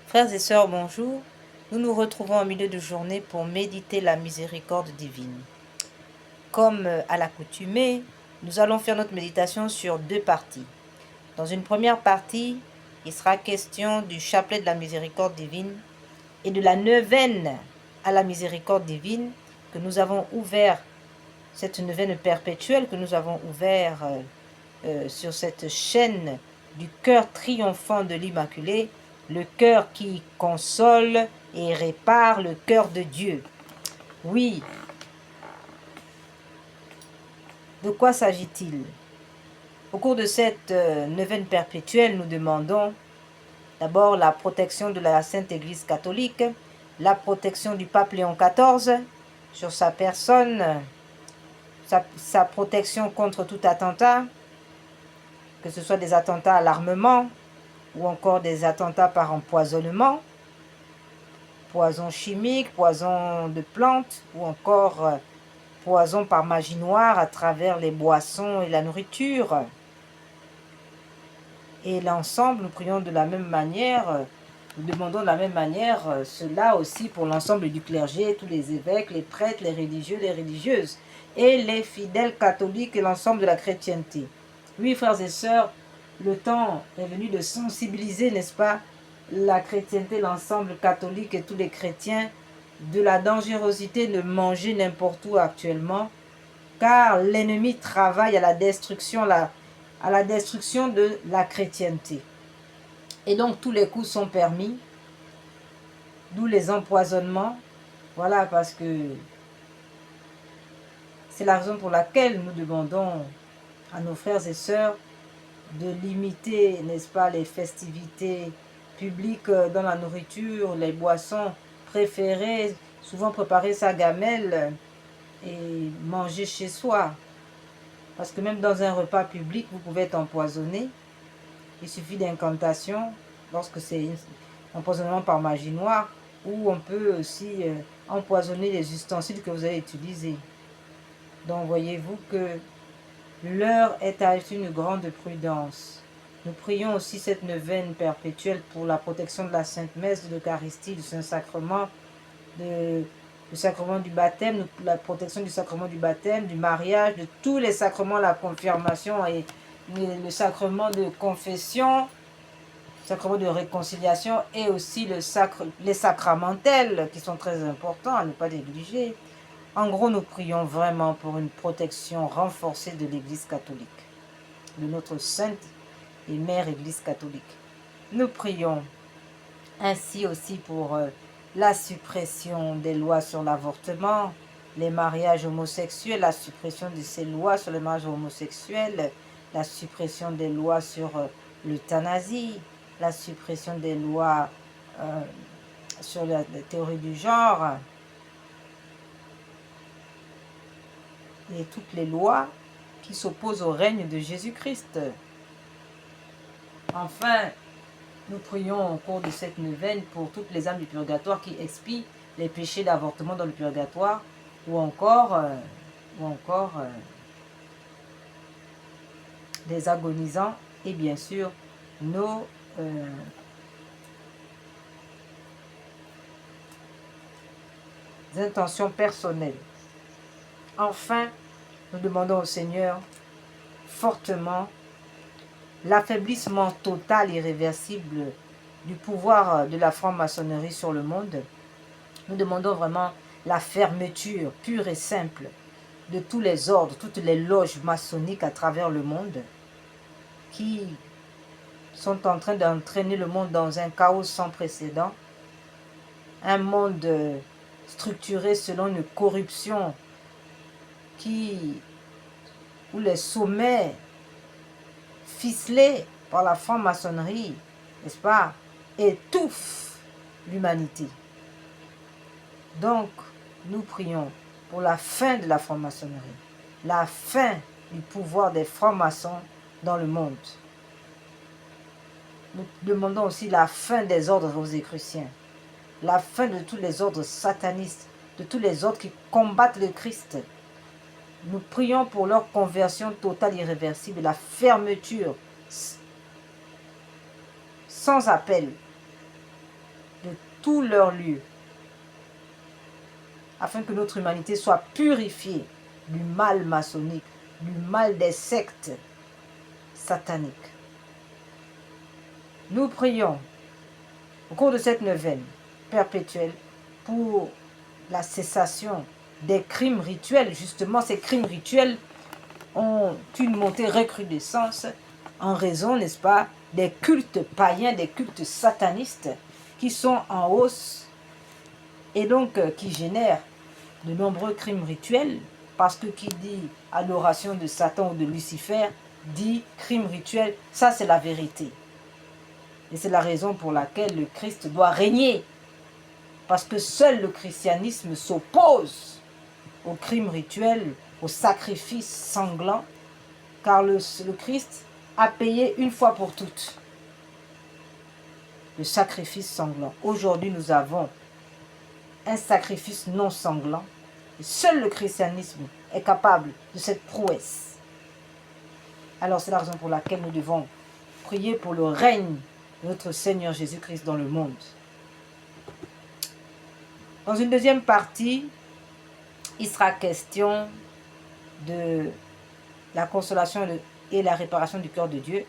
Frères et sœurs, bonjour. Nous nous retrouvons en milieu de journée pour méditer la miséricorde divine. Comme à l'accoutumée, nous allons faire notre méditation sur deux parties. Dans une première partie, il sera question du chapelet de la miséricorde divine et de la neuvaine à la miséricorde divine que nous avons ouvert, cette neuvaine perpétuelle que nous avons ouvert sur cette chaîne du cœur triomphant de l'Immaculée, le cœur qui console et répare le cœur de Dieu. Oui, de quoi s'agit-il? Au cours de cette neuvaine perpétuelle, nous demandons d'abord la protection de la Sainte Église catholique, la protection du pape Léon XIV sur sa personne, sa protection contre tout attentat, que ce soit des attentats à l'armement ou encore des attentats par empoisonnement, poison chimique, poison de plantes ou encore poison par magie noire à travers les boissons et la nourriture. Et l'ensemble, nous prions de la même manière, nous demandons de la même manière cela aussi pour l'ensemble du clergé, tous les évêques, les prêtres, les religieux, les religieuses et les fidèles catholiques et l'ensemble de la chrétienté. Oui, frères et sœurs, le temps est venu de sensibiliser, n'est-ce pas, la chrétienté, l'ensemble catholique et tous les chrétiens de la dangerosité de manger n'importe où actuellement, car l'ennemi travaille à la destruction de la chrétienté. Et donc tous les coups sont permis, d'où les empoisonnements. Voilà, parce que c'est la raison pour laquelle nous demandons à nos frères et sœurs de limiter, n'est-ce pas, les festivités publiques dans la nourriture, les boissons préférées, souvent préparer sa gamelle et manger chez soi. Parce que même dans un repas public, vous pouvez être empoisonné. Il suffit d'incantation lorsque c'est un empoisonnement par magie noire, ou on peut aussi empoisonner les ustensiles que vous avez utilisés. Donc voyez-vous que l'heure est à une grande prudence. Nous prions aussi cette neuvaine perpétuelle pour la protection de la Sainte Messe, de l'Eucharistie, du Saint-Sacrement, du sacrement du baptême, la protection du sacrement du baptême, du mariage, de tous les sacrements, la confirmation et le sacrement de confession, le sacrement de réconciliation et aussi les sacramentels qui sont très importants à ne pas négliger. En gros, nous prions vraiment pour une protection renforcée de l'Église catholique, de notre sainte et mère Église catholique. Nous prions ainsi aussi pour la suppression des lois sur l'avortement, les mariages homosexuels, la suppression de ces lois sur les mariages homosexuels, la suppression des lois sur l'euthanasie, la suppression des lois sur la théorie du genre, et toutes les lois qui s'opposent au règne de Jésus-Christ. Enfin, nous prions au cours de cette neuvaine pour toutes les âmes du purgatoire qui expient les péchés d'avortement dans le purgatoire, ou encore des agonisants, et bien sûr nos intentions personnelles. Enfin, nous demandons au Seigneur fortement l'affaiblissement total et irréversible du pouvoir de la franc-maçonnerie sur le monde. Nous demandons vraiment la fermeture pure et simple de tous les ordres, toutes les loges maçonniques à travers le monde qui sont en train d'entraîner le monde dans un chaos sans précédent, un monde structuré selon une corruption où les sommets ficelés par la franc-maçonnerie, n'est-ce pas, étouffent l'humanité. Donc, nous prions pour la fin de la franc-maçonnerie, la fin du pouvoir des francs-maçons dans le monde. Nous demandons aussi la fin des ordres rosicruciens, la fin de tous les ordres satanistes, de tous les ordres qui combattent le Christ. Nous prions pour leur conversion totale irréversible, la fermeture sans appel tous leurs lieux, afin que notre humanité soit purifiée du mal maçonnique, du mal des sectes sataniques. Nous prions au cours de cette neuvaine perpétuelle pour la cessation des crimes rituels. Justement, ces crimes rituels ont une montée recrudescence en raison, n'est-ce pas, des cultes païens, des cultes satanistes qui sont en hausse et donc qui génèrent de nombreux crimes rituels, parce que qui dit adoration de Satan ou de Lucifer dit crime rituel, ça c'est la vérité. Et c'est la raison pour laquelle le Christ doit régner, parce que seul le christianisme s'oppose au crime rituel, au sacrifice sanglant, car le Christ a payé une fois pour toutes le sacrifice sanglant. Aujourd'hui, nous avons un sacrifice non sanglant. Et seul le christianisme est capable de cette prouesse. Alors, c'est la raison pour laquelle nous devons prier pour le règne de notre Seigneur Jésus-Christ dans le monde. Dans une deuxième partie, il sera question de la consolation et la réparation du cœur de Dieu.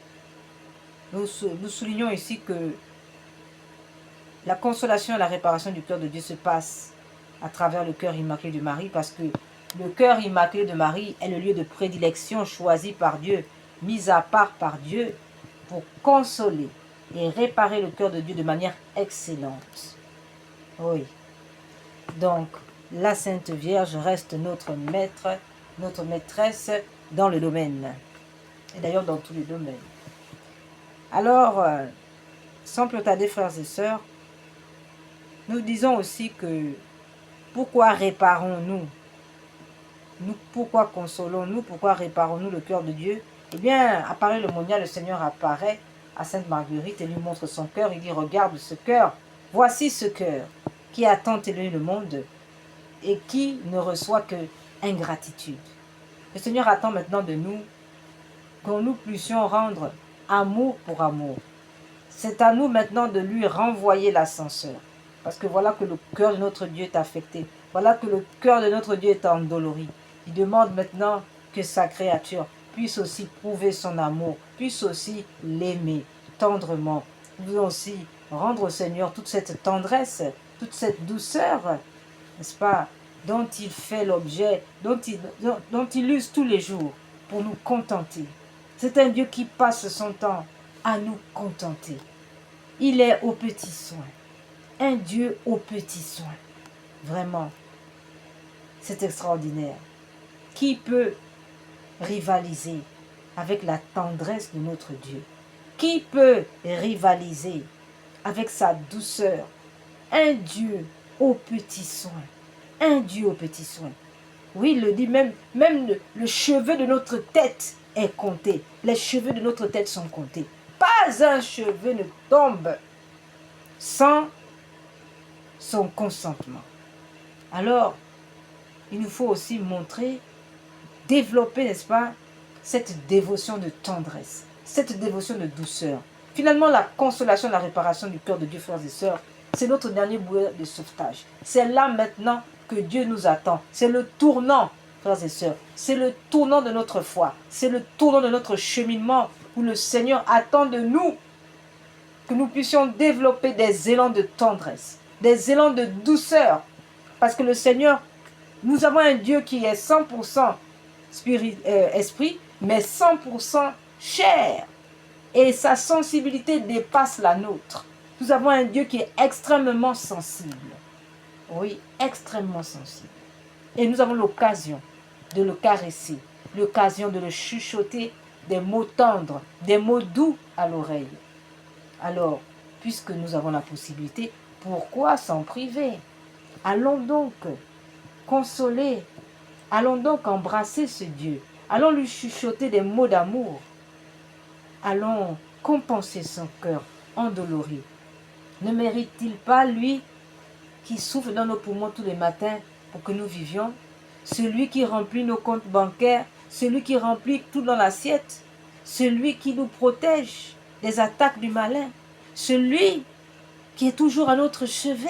Nous soulignons ici que la consolation et la réparation du cœur de Dieu se passe à travers le cœur immaculé de Marie, parce que le cœur immaculé de Marie est le lieu de prédilection choisi par Dieu, mis à part par Dieu pour consoler et réparer le cœur de Dieu de manière excellente. Oui. Donc, la Sainte Vierge reste notre maître, notre maîtresse dans le domaine. Et d'ailleurs dans tous les domaines. Alors, sans plus tarder, frères et sœurs, nous disons aussi que pourquoi réparons-nous? Pourquoi consolons-nous? Pourquoi réparons-nous le cœur de Dieu? Eh bien, à Paris le Monial, le Seigneur apparaît à Sainte Marguerite et lui montre son cœur. Il dit, regarde ce cœur, voici ce cœur qui a tant aimé le monde et qui ne reçoit que ingratitude. Le Seigneur attend maintenant de nous que nous puissions rendre amour pour amour. C'est à nous maintenant de lui renvoyer l'ascenseur. Parce que voilà que le cœur de notre Dieu est affecté. Voilà que le cœur de notre Dieu est endolori. Il demande maintenant que sa créature puisse aussi prouver son amour, puisse aussi l'aimer tendrement. Nous voulons aussi rendre au Seigneur toute cette tendresse, toute cette douceur, n'est-ce pas, dont il fait l'objet, dont il use tous les jours pour nous contenter. C'est un Dieu qui passe son temps à nous contenter. Il est aux petits soins. Un Dieu aux petits soins. Vraiment, c'est extraordinaire. Qui peut rivaliser avec la tendresse de notre Dieu? Qui peut rivaliser avec sa douceur? Un Dieu aux petits soins. Un Dieu aux petits soins. Oui, il le dit, même le cheveu de notre tête est compté. Les cheveux de notre tête sont comptés. Pas un cheveu ne tombe sans son consentement. Alors, il nous faut aussi montrer, développer, n'est-ce pas, cette dévotion de tendresse, cette dévotion de douceur. Finalement, la consolation, la réparation du cœur de Dieu, frères et sœurs, c'est notre dernier bouée de sauvetage. C'est là maintenant que Dieu nous attend. C'est le tournant, frères et sœurs. C'est le tournant de notre foi. C'est le tournant de notre cheminement où le Seigneur attend de nous que nous puissions développer des élans de tendresse, des élans de douceur. Parce que le Seigneur, nous avons un Dieu qui est 100% esprit, mais 100% chair. Et sa sensibilité dépasse la nôtre. Nous avons un Dieu qui est extrêmement sensible. Oui, extrêmement sensible. Et nous avons l'occasion de le caresser, l'occasion de le chuchoter des mots tendres, des mots doux à l'oreille. Alors, puisque nous avons la possibilité, pourquoi s'en priver? Allons donc consoler, allons donc embrasser ce Dieu, allons lui chuchoter des mots d'amour, allons compenser son cœur endolori. Ne mérite-t-il pas, lui, qui souffle dans nos poumons tous les matins pour que nous vivions, celui qui remplit nos comptes bancaires, celui qui remplit tout dans l'assiette, celui qui nous protège des attaques du malin, celui qui est toujours à notre chevet.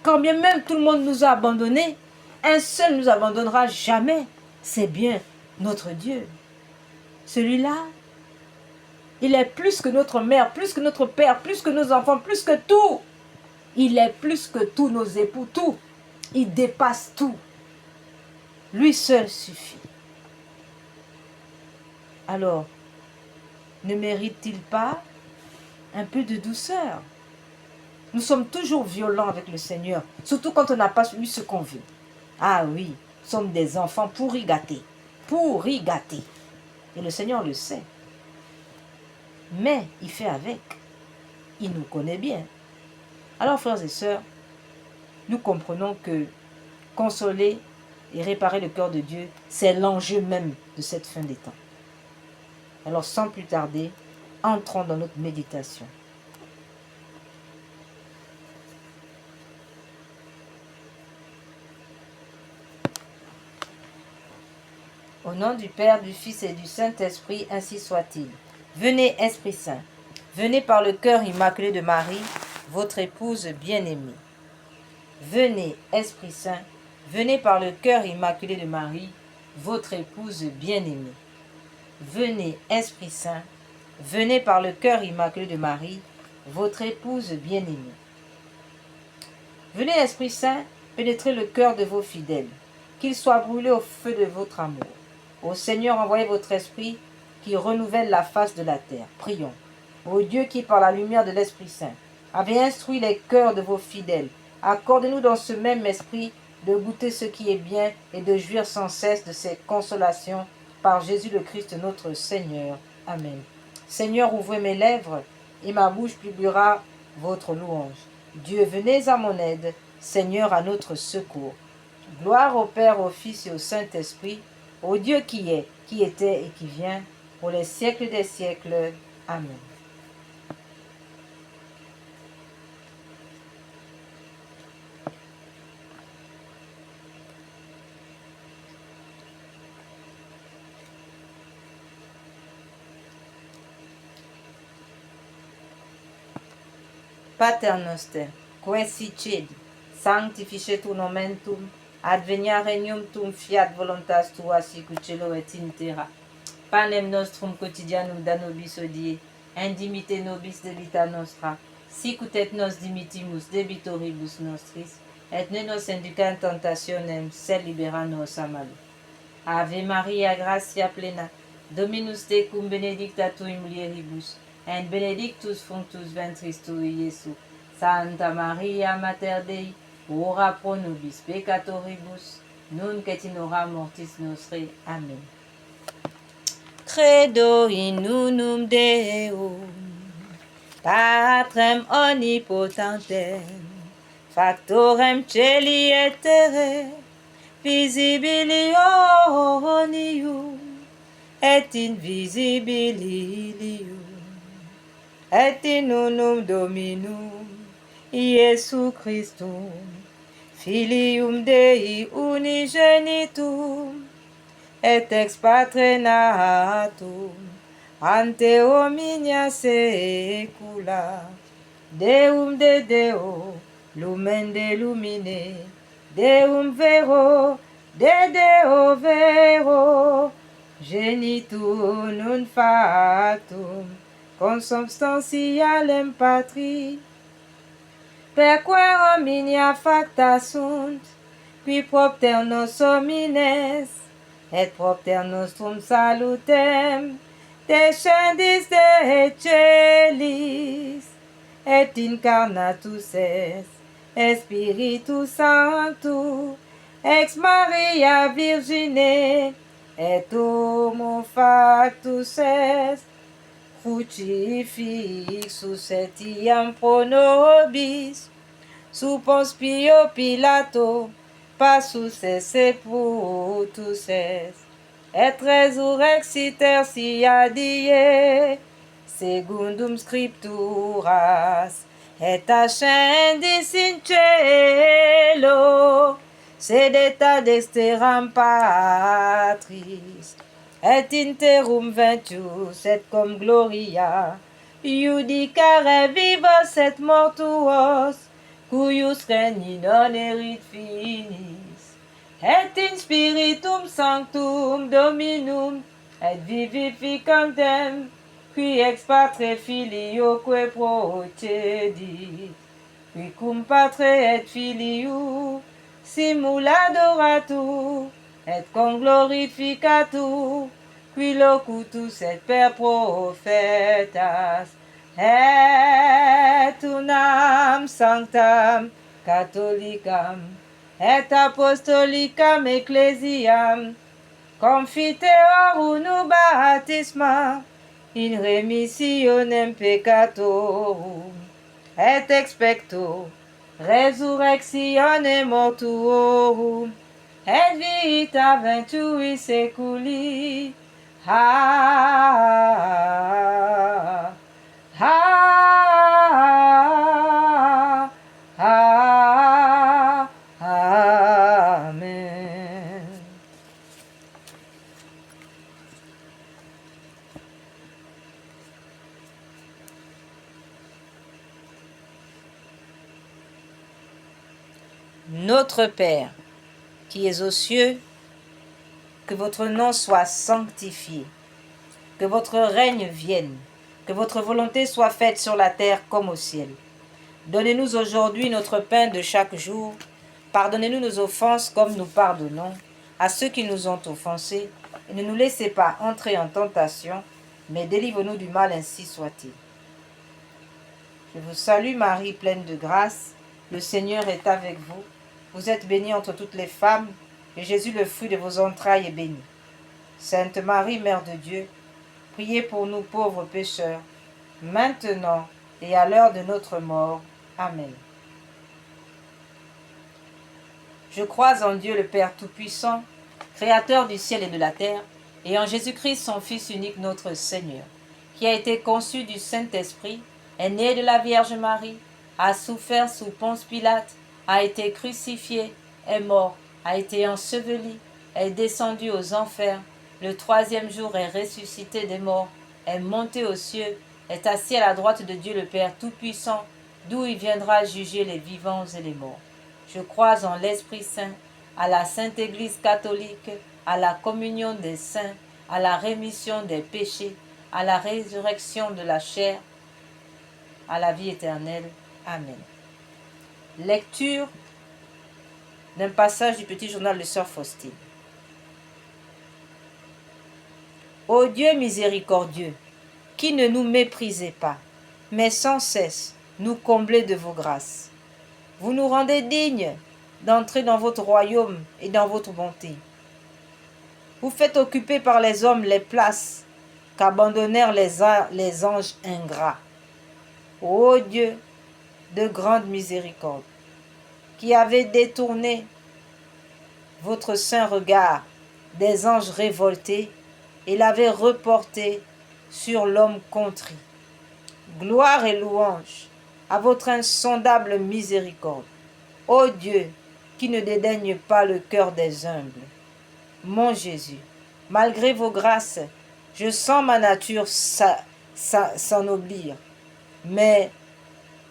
Quand bien même tout le monde nous a abandonnés, un seul nous abandonnera jamais. C'est bien notre Dieu. Celui-là, il est plus que notre mère, plus que notre père, plus que nos enfants, plus que tout. Il est plus que tous nos époux, tout. Il dépasse tout. Lui seul suffit. Alors, ne mérite-t-il pas un peu de douceur? Nous sommes toujours violents avec le Seigneur, surtout quand on n'a pas eu ce qu'on veut. Ah oui, nous sommes des enfants pourri gâtés. Pourri gâtés. Et le Seigneur le sait. Mais il fait avec. Il nous connaît bien. Alors, frères et sœurs, nous comprenons que consoler et réparer le cœur de Dieu, c'est l'enjeu même de cette fin des temps. Alors, sans plus tarder, entrons dans notre méditation. Au nom du Père, du Fils et du Saint-Esprit, ainsi soit-il. Venez, Esprit Saint, venez par le cœur immaculé de Marie, votre épouse bien-aimée. Venez, Esprit Saint, venez par le cœur immaculé de Marie, votre épouse bien-aimée. Venez, Esprit Saint, venez par le cœur immaculé de Marie, votre épouse bien-aimée. Venez, Esprit Saint, pénétrer le cœur de vos fidèles, qu'ils soient brûlés au feu de votre amour. Ô Seigneur, envoyez votre Esprit qui renouvelle la face de la terre. Prions. Ô Dieu qui, par la lumière de l'Esprit Saint, avez instruit les cœurs de vos fidèles, accordez-nous dans ce même esprit de goûter ce qui est bien et de jouir sans cesse de ses consolations par Jésus le Christ notre Seigneur. Amen. Seigneur, ouvrez mes lèvres et ma bouche publiera votre louange. Dieu, venez à mon aide. Seigneur, à notre secours. Gloire au Père, au Fils et au Saint-Esprit, au Dieu qui est, qui était et qui vient, pour les siècles des siècles. Amen. Pater noster, qui cedi, sanctificetur nomen tuum, advenia regnum tuum, fiat voluntas tua sicut cielo et in terra. Panem nostrum quotidianum da nobis hodie, indimite nobis debita nostra, sicut et nos dimitimus debitoribus nostris, et ne nos induca in tentationem, sed libera nos a malo. Ave Maria, gratia plena, Dominus tecum, benedicta tu in mulieribus, et benedictus fructus ventris tui, Iesus. Santa Maria, Mater Dei, ora pro nobis peccatoribus, nunc et in hora mortis nostre. Amen. Credo in unum Deum, Patrem omnipotentem, Factorem celi et terrae, visibilium et invisibilium, et in unum Dominum Iesu Christum, Filium Dei unigenitum, et ex Patre natum, ante omnia saecula, Deum de Deo, lumen de lumine, Deum vero, de Deo vero, genitur non factum, consubstantialem Patri, perque omnia facta sunt, qui propter nos homines, et propter nostrum salutem, descendis de celis, et incarnatus est, Spiritus Sanctus, ex Maria Virgine, et homo factus est, crucifixus etiam pro nobis, sub Ponce Pio Pilato, passus et sepultus est, et resurrexit tertia die, secundum scripturas, et ascendis in cielo, sedeta dexteram Patris, et in terrum ventius et cum gloria, Iudicare viva set mortuos, cuius regni non erit finis, et in spiritum sanctum Dominum, et vivificantem, qui ex patre filioque procedit, qui cum patre et filiu, simul adoratur, et conglorificatur, qui locutus et per prophetas, et unam sanctam catholicam, et apostolicam ecclesiam, confiteorum baptisma, in remissionem peccatorum, et expecto resurrectione mortuorum, et vita venturi seculi. Amen. Notre Père, qui es aux cieux, que votre nom soit sanctifié, que votre règne vienne, que votre volonté soit faite sur la terre comme au ciel. Donnez-nous aujourd'hui notre pain de chaque jour. Pardonnez-nous nos offenses comme nous pardonnons à ceux qui nous ont offensés. Et ne nous laissez pas entrer en tentation, mais délivre-nous du mal, ainsi soit-il. Je vous salue Marie, pleine de grâce. Le Seigneur est avec vous. Vous êtes bénie entre toutes les femmes, et Jésus, le fruit de vos entrailles, est béni. Sainte Marie, Mère de Dieu, priez pour nous pauvres pécheurs, maintenant et à l'heure de notre mort. Amen. Je crois en Dieu le Père Tout-Puissant, Créateur du ciel et de la terre, et en Jésus-Christ, son Fils unique, notre Seigneur, qui a été conçu du Saint-Esprit, est né de la Vierge Marie, a souffert sous Ponce Pilate, a été crucifié, est mort, a été enseveli, est descendu aux enfers, le troisième jour est ressuscité des morts, est monté aux cieux, est assis à la droite de Dieu le Père Tout-Puissant, d'où il viendra juger les vivants et les morts. Je crois en l'Esprit Saint, à la Sainte Église catholique, à la communion des saints, à la rémission des péchés, à la résurrection de la chair, à la vie éternelle. Amen. Lecture d'un passage du petit journal de Sœur Faustine. Ô Dieu miséricordieux, qui ne nous méprisez pas, mais sans cesse nous comblez de vos grâces. Vous nous rendez dignes d'entrer dans votre royaume et dans votre bonté. Vous faites occuper par les hommes les places qu'abandonnèrent les anges ingrats. Ô Dieu de grande miséricorde, qui avez détourné votre saint regard des anges révoltés et l'avez reporté sur l'homme contrit. Gloire et louange à votre insondable miséricorde, ô Dieu qui ne dédaigne pas le cœur des humbles. Mon Jésus, malgré vos grâces, je sens ma nature s'ennoblir, mais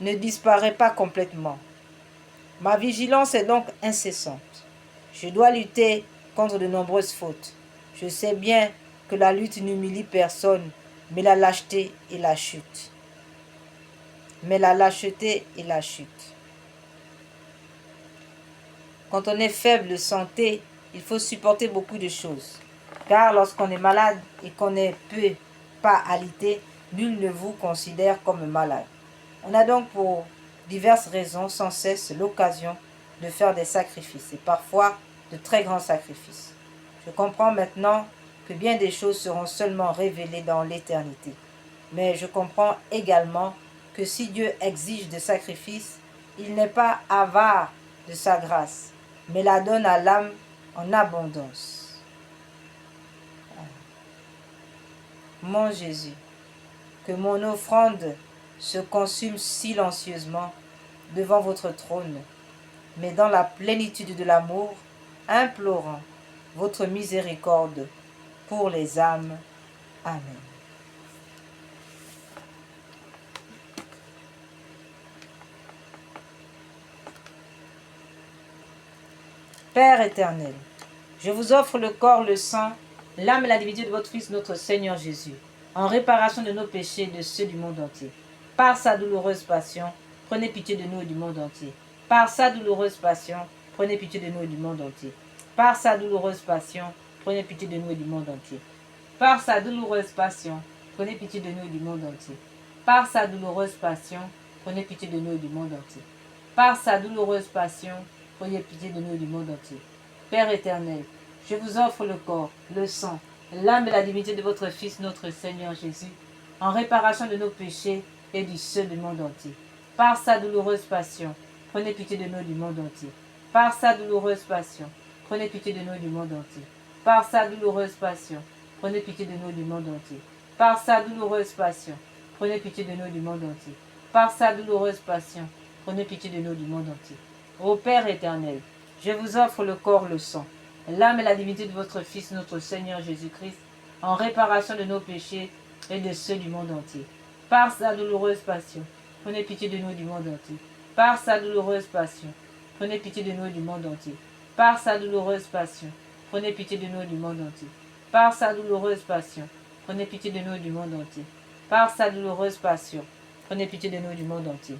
ne disparaît pas complètement. Ma vigilance est donc incessante. Je dois lutter contre de nombreuses fautes. Je sais bien que la lutte n'humilie personne, mais la lâcheté et la chute. Quand on est faible de santé, il faut supporter beaucoup de choses. Car lorsqu'on est malade et qu'on ne peut pas alité, nul ne vous considère comme malade. On a donc pour diverses raisons sans cesse l'occasion de faire des sacrifices et parfois de très grands sacrifices. Je comprends maintenant que bien des choses seront seulement révélées dans l'éternité. Mais je comprends également que si Dieu exige des sacrifices, il n'est pas avare de sa grâce, mais la donne à l'âme en abondance. Mon Jésus, que mon offrande se consume silencieusement devant votre trône, mais dans la plénitude de l'amour, implorant votre miséricorde pour les âmes. Amen. Père éternel, je vous offre le corps, le sang, l'âme et la divinité de votre Fils, notre Seigneur Jésus, en réparation de nos péchés et de ceux du monde entier. Par sa douloureuse passion, prenez pitié de nous et du monde entier. Par sa douloureuse passion, prenez pitié de nous et du monde entier. Par sa douloureuse passion, prenez pitié de nous et du monde entier. Par sa douloureuse passion, prenez pitié de nous et du monde entier. Par sa douloureuse passion, prenez pitié de nous et du monde entier. Par sa douloureuse passion, prenez pitié de nous et du monde entier. Père éternel, je vous offre le corps, le sang, l'âme et la divinité de votre Fils, notre Seigneur Jésus, en réparation de nos péchés et du ceux du monde entier. Par sa douloureuse passion, prenez pitié de nous et du monde entier. Par sa douloureuse passion, prenez pitié de nous et du monde entier. Par sa douloureuse passion, prenez pitié de nous et du monde entier. Par sa douloureuse passion, prenez pitié de nous et du monde entier. Par sa douloureuse passion, prenez pitié de nous et du monde entier. Ô Père éternel, je vous offre le corps, le sang, l'âme et la divinité de votre Fils, notre Seigneur Jésus-Christ, en réparation de nos péchés et de ceux du monde entier. Par sa douloureuse passion, prenez pitié de nous et du monde entier. Par sa douloureuse passion, prenez pitié de nous et du monde entier. Par sa douloureuse passion, prenez pitié de nous et du monde entier. Par sa douloureuse passion, prenez pitié de nous et du monde entier. Par sa douloureuse passion, prenez pitié de nous et du monde entier.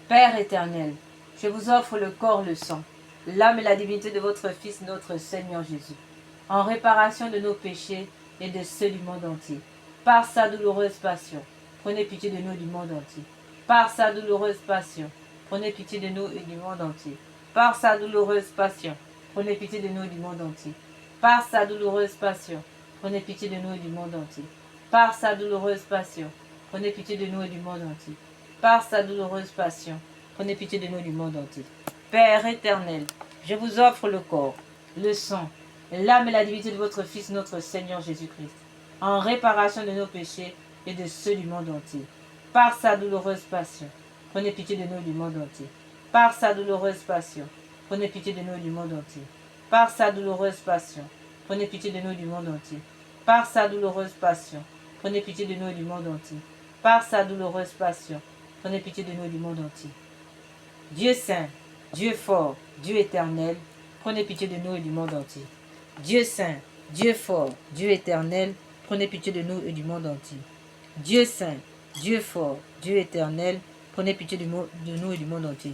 Père éternel, je vous offre le corps, le sang, l'âme et la divinité de votre Fils, notre Seigneur Jésus, en réparation de nos péchés et de ceux du monde entier. Par sa douloureuse passion, prenez pitié de nous et du monde entier. Par sa douloureuse passion, prenez pitié de nous et du monde entier. Par sa douloureuse passion, prenez pitié de nous et du monde entier. Par sa douloureuse passion, prenez pitié de nous et du monde entier. Par sa douloureuse passion, prenez pitié de nous et du monde entier. Par sa douloureuse passion, prenez pitié de nous et du monde entier. Père éternel, je vous offre le corps, le sang, l'âme et la divinité de votre Fils, notre Seigneur Jésus-Christ, en réparation de nos péchés et de ceux du monde entier. Par sa douloureuse passion, prenez pitié de nous et du monde entier. Par sa douloureuse passion, prenez pitié de nous et du monde entier. Par sa douloureuse passion, prenez pitié de nous et du monde entier. Par sa douloureuse passion, prenez pitié de nous et du monde entier. Par sa douloureuse passion, prenez pitié de nous et du monde entier. Dieu saint, Dieu fort, Dieu éternel, prenez pitié de nous et du monde entier. Dieu saint, Dieu fort, Dieu éternel, prenez pitié de nous et du monde entier. Dieu saint, Dieu fort, Dieu éternel, prenez pitié de nous et du monde entier.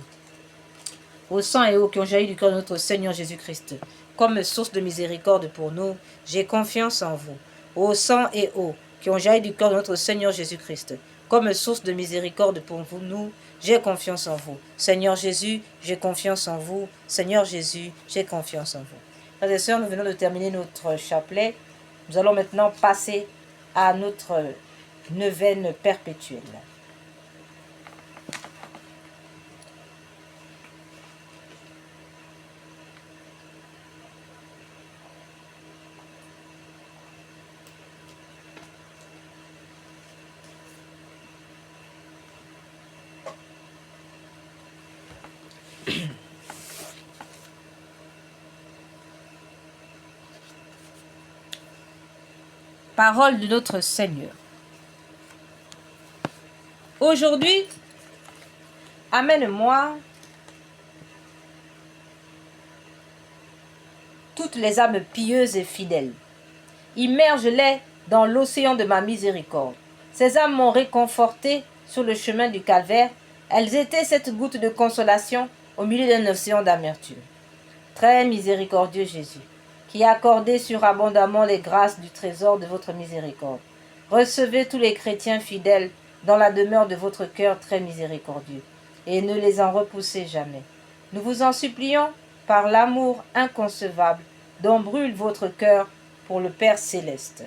Au sang et eau qui ont jailli du cœur de notre Seigneur Jésus-Christ, comme source de miséricorde pour nous, j'ai confiance en vous. Au sang et eau qui ont jailli du cœur de notre Seigneur Jésus-Christ, comme source de miséricorde pour vous, nous, j'ai confiance en vous. Seigneur Jésus, j'ai confiance en vous. Seigneur Jésus, j'ai confiance en vous. Frères et sœurs, nous venons de terminer notre chapelet. Nous allons maintenant passer à notre neuvaine perpétuelle. Parole de notre Seigneur. Aujourd'hui, amène-moi toutes les âmes pieuses et fidèles. Immerge-les dans l'océan de ma miséricorde. Ces âmes m'ont réconforté sur le chemin du calvaire. Elles étaient cette goutte de consolation au milieu d'un océan d'amertume. Très miséricordieux Jésus, qui accordez surabondamment les grâces du trésor de votre miséricorde. Recevez tous les chrétiens fidèles dans la demeure de votre cœur très miséricordieux, et ne les en repoussez jamais. Nous vous en supplions par l'amour inconcevable dont brûle votre cœur pour le Père céleste.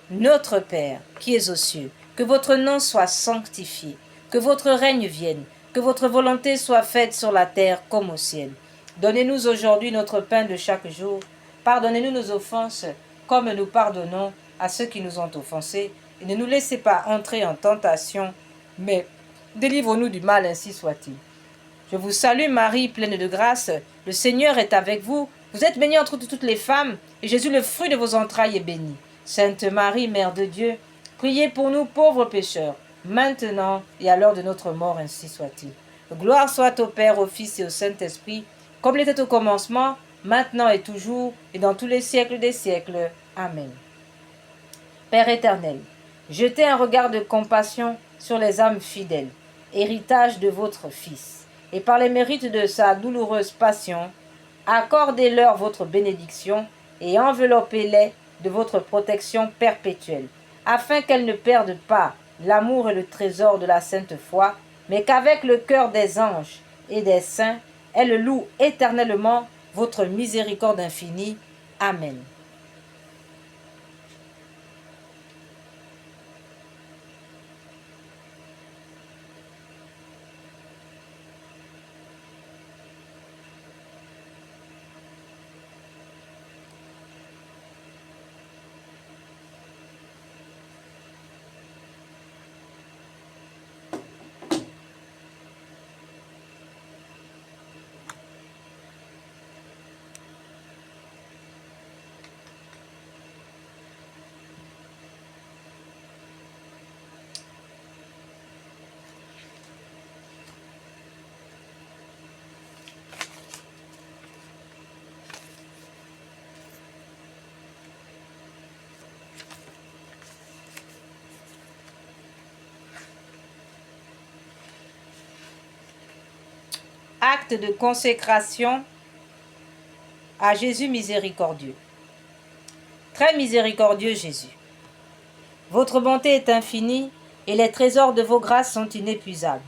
Notre Père, qui es aux cieux, que votre nom soit sanctifié, que votre règne vienne, que votre volonté soit faite sur la terre comme au ciel. Donnez-nous aujourd'hui notre pain de chaque jour. Pardonnez-nous nos offenses, comme nous pardonnons à ceux qui nous ont offensés. Et ne nous laissez pas entrer en tentation, mais délivre-nous du mal, ainsi soit-il. Je vous salue Marie, pleine de grâce. Le Seigneur est avec vous. Vous êtes bénie entre toutes les femmes, et Jésus, le fruit de vos entrailles, est béni. Sainte Marie, Mère de Dieu, priez pour nous pauvres pécheurs, maintenant et à l'heure de notre mort, ainsi soit-il. Gloire soit au Père, au Fils et au Saint-Esprit, comme il était au commencement, maintenant et toujours, et dans tous les siècles des siècles. Amen. Père éternel, jetez un regard de compassion sur les âmes fidèles, héritage de votre Fils, et par les mérites de sa douloureuse passion, accordez-leur votre bénédiction et enveloppez-les de votre protection perpétuelle, afin qu'elles ne perdent pas l'amour et le trésor de la sainte foi, mais qu'avec le cœur des anges et des saints, elles louent éternellement votre miséricorde infinie. Amen. Acte de consécration à Jésus miséricordieux. Très miséricordieux Jésus, votre bonté est infinie et les trésors de vos grâces sont inépuisables.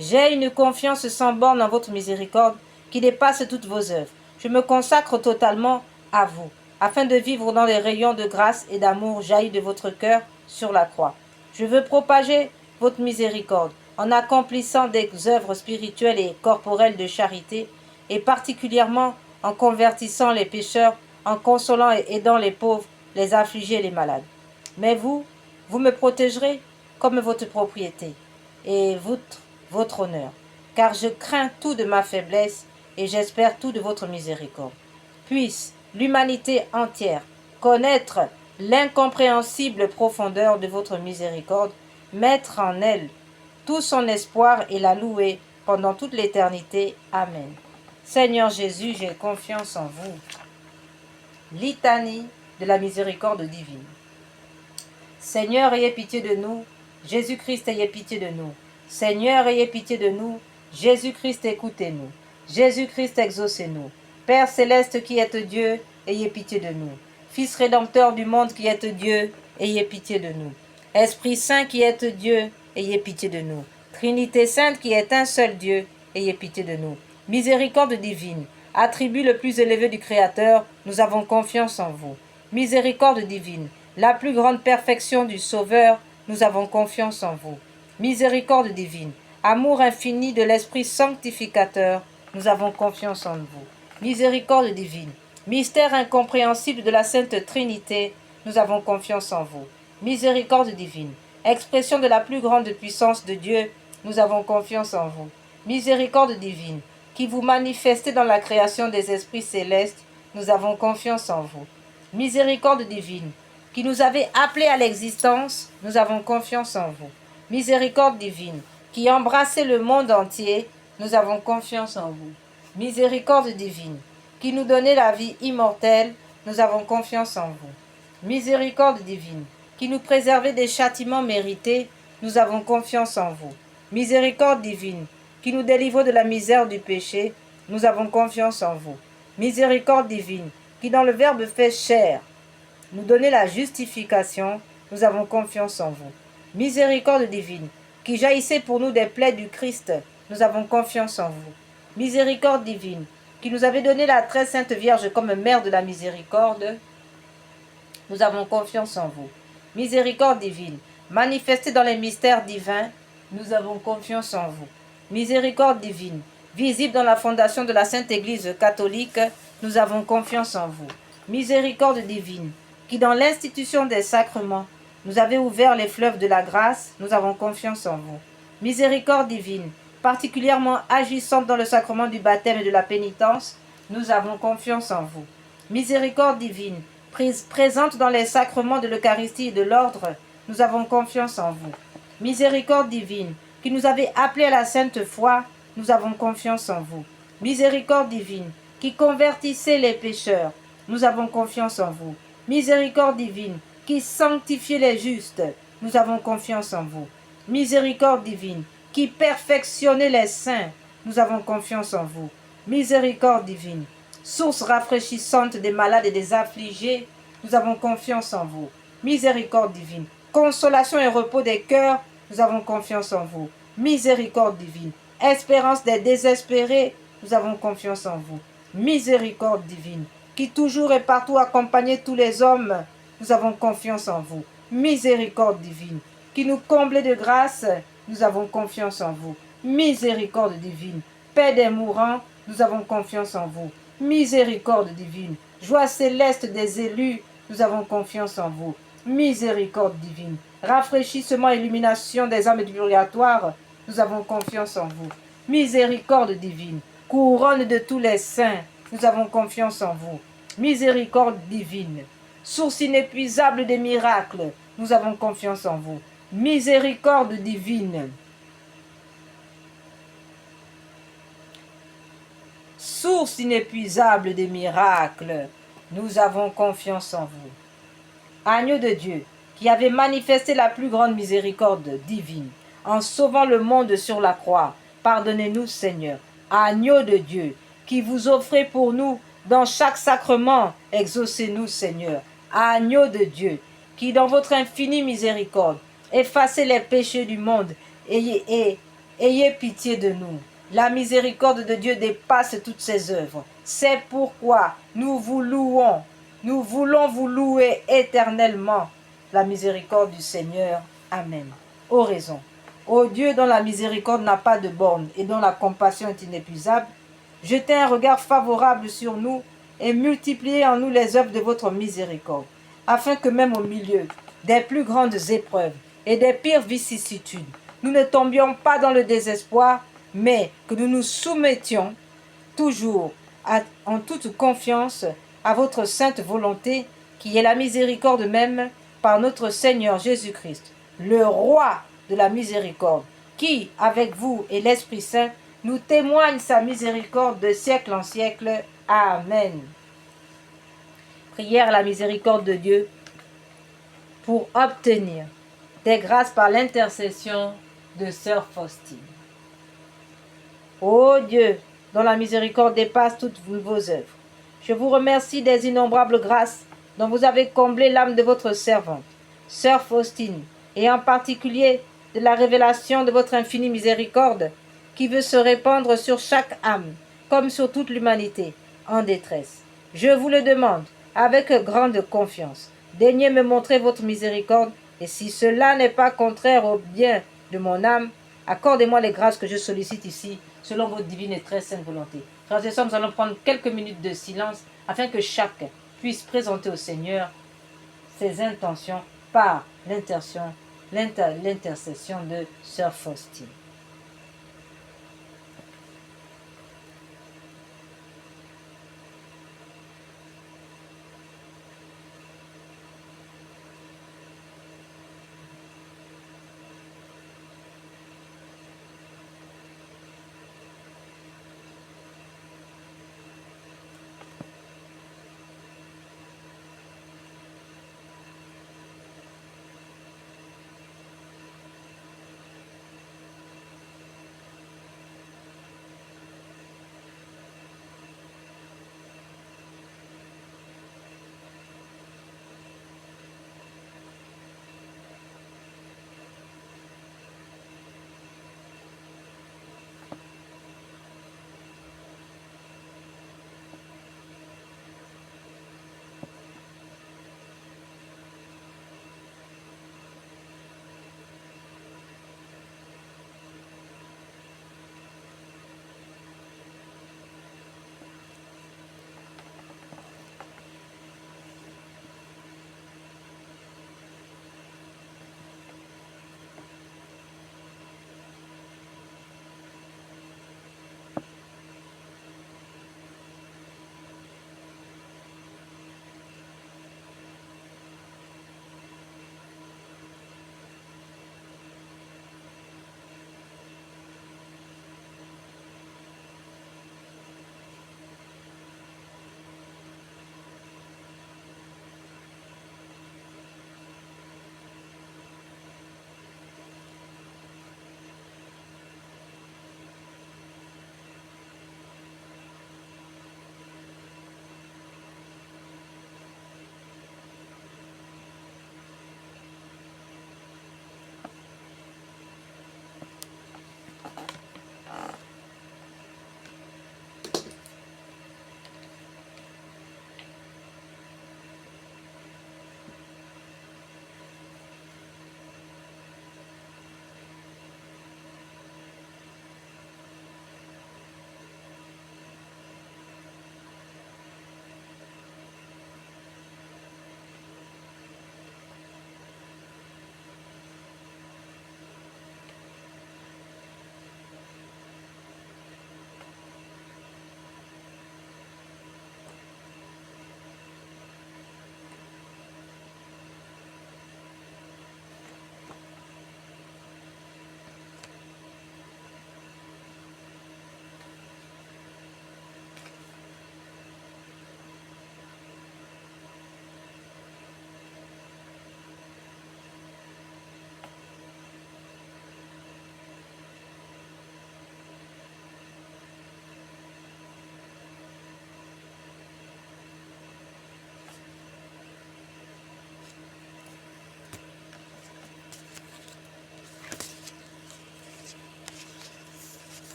J'ai une confiance sans borne en votre miséricorde qui dépasse toutes vos œuvres. Je me consacre totalement à vous, afin de vivre dans les rayons de grâce et d'amour jaillis de votre cœur sur la croix. Je veux propager votre miséricorde en accomplissant des œuvres spirituelles et corporelles de charité, et particulièrement en convertissant les pécheurs, en consolant et aidant les pauvres, les affligés et les malades. Mais vous me protégerez comme votre propriété et votre honneur, car je crains tout de ma faiblesse et j'espère tout de votre miséricorde. Puisse l'humanité entière connaître l'incompréhensible profondeur de votre miséricorde, mettre en elle tout son espoir et la louer pendant toute l'éternité. Amen. Seigneur Jésus, j'ai confiance en vous. Litanie de la miséricorde divine. Seigneur, ayez pitié de nous. Jésus-Christ, ayez pitié de nous. Seigneur, ayez pitié de nous. Jésus-Christ, écoutez-nous. Jésus-Christ, exaucez-nous. Père céleste qui êtes Dieu, ayez pitié de nous. Fils rédempteur du monde qui êtes Dieu, ayez pitié de nous. Esprit Saint qui êtes Dieu, ayez pitié de nous. Trinité Sainte qui est un seul Dieu, ayez pitié de nous. Miséricorde divine, attribut le plus élevé du Créateur, nous avons confiance en vous. Miséricorde divine, la plus grande perfection du Sauveur, nous avons confiance en vous. Miséricorde divine, amour infini de l'Esprit sanctificateur, nous avons confiance en vous. Miséricorde divine, mystère incompréhensible de la Sainte Trinité, nous avons confiance en vous. Miséricorde divine, expression de la plus grande puissance de Dieu, nous avons confiance en vous. Miséricorde divine, qui vous manifestez dans la création des esprits célestes, nous avons confiance en vous. Miséricorde divine, qui nous avez appelés à l'existence, nous avons confiance en vous. Miséricorde divine, qui embrassez le monde entier, nous avons confiance en vous. Miséricorde divine, qui nous donnez la vie immortelle, nous avons confiance en vous. Miséricorde divine, qui nous préservez des châtiments mérités, nous avons confiance en vous. Miséricorde divine, qui nous délivre de la misère du péché, nous avons confiance en vous. Miséricorde divine, qui dans le Verbe fait chair, nous donnez la justification, nous avons confiance en vous. Miséricorde divine, qui jaillissez pour nous des plaies du Christ, nous avons confiance en vous. Miséricorde divine, qui nous avez donné la très sainte Vierge comme mère de la miséricorde, nous avons confiance en vous. Miséricorde divine, manifestée dans les mystères divins, nous avons confiance en vous. Miséricorde divine, visible dans la fondation de la Sainte Église catholique, nous avons confiance en vous. Miséricorde divine, qui dans l'institution des sacrements, nous avez ouvert les fleuves de la grâce, nous avons confiance en vous. Miséricorde divine, particulièrement agissante dans le sacrement du baptême et de la pénitence, nous avons confiance en vous. Miséricorde divine, présente dans les sacrements de l'Eucharistie et de l'ordre, nous avons confiance en vous. Miséricorde divine, qui nous avez appelés à la sainte foi, nous avons confiance en vous. Miséricorde divine, qui convertissez les pécheurs, nous avons confiance en vous. Miséricorde divine, qui sanctifiez les justes, nous avons confiance en vous. Miséricorde divine, qui perfectionnez les saints, nous avons confiance en vous. Miséricorde divine, source rafraîchissante des malades et des affligés, nous avons confiance en vous. Miséricorde divine, consolation et repos des cœurs, nous avons confiance en vous. Miséricorde divine, espérance des désespérés, nous avons confiance en vous. Miséricorde divine, qui toujours et partout accompagnez tous les hommes, nous avons confiance en vous. Miséricorde divine, qui nous comblez de grâce, nous avons confiance en vous. Miséricorde divine, paix des mourants, nous avons confiance en vous. Miséricorde divine, joie céleste des élus, nous avons confiance en vous. Miséricorde divine, rafraîchissement et illumination des âmes du purgatoire, nous avons confiance en vous. Miséricorde divine, couronne de tous les saints, nous avons confiance en vous. Miséricorde divine, source inépuisable des miracles, nous avons confiance en vous. Miséricorde divine, source inépuisable des miracles, nous avons confiance en vous. Agneau de Dieu, qui avait manifesté la plus grande miséricorde divine, en sauvant le monde sur la croix, pardonnez-nous, Seigneur. Agneau de Dieu, qui vous offrez pour nous dans chaque sacrement, exaucez-nous, Seigneur. Agneau de Dieu, qui dans votre infinie miséricorde, effacez les péchés du monde, ayez pitié de nous. La miséricorde de Dieu dépasse toutes ses œuvres. C'est pourquoi nous vous louons. Nous voulons vous louer éternellement. La miséricorde du Seigneur. Amen. Oraison. Ô Dieu dont la miséricorde n'a pas de borne et dont la compassion est inépuisable, jetez un regard favorable sur nous et multipliez en nous les œuvres de votre miséricorde, afin que même au milieu des plus grandes épreuves et des pires vicissitudes, nous ne tombions pas dans le désespoir, mais que nous nous soumettions toujours en toute confiance à votre sainte volonté, qui est la miséricorde même par notre Seigneur Jésus-Christ, le roi de la miséricorde, qui, avec vous et l'Esprit Saint, nous témoigne sa miséricorde de siècle en siècle. Amen. Prière à la miséricorde de Dieu pour obtenir des grâces par l'intercession de Sœur Faustine. Ô Dieu, dont la miséricorde dépasse toutes vos œuvres, je vous remercie des innombrables grâces dont vous avez comblé l'âme de votre servante, Sœur Faustine, et en particulier de la révélation de votre infinie miséricorde qui veut se répandre sur chaque âme, comme sur toute l'humanité, en détresse. Je vous le demande, avec grande confiance, daignez me montrer votre miséricorde, et si cela n'est pas contraire au bien de mon âme, accordez-moi les grâces que je sollicite ici, selon votre divine et très sainte volonté. Frères et sœurs, nous allons prendre quelques minutes de silence afin que chacun puisse présenter au Seigneur ses intentions par l'intercession de Sœur Faustine.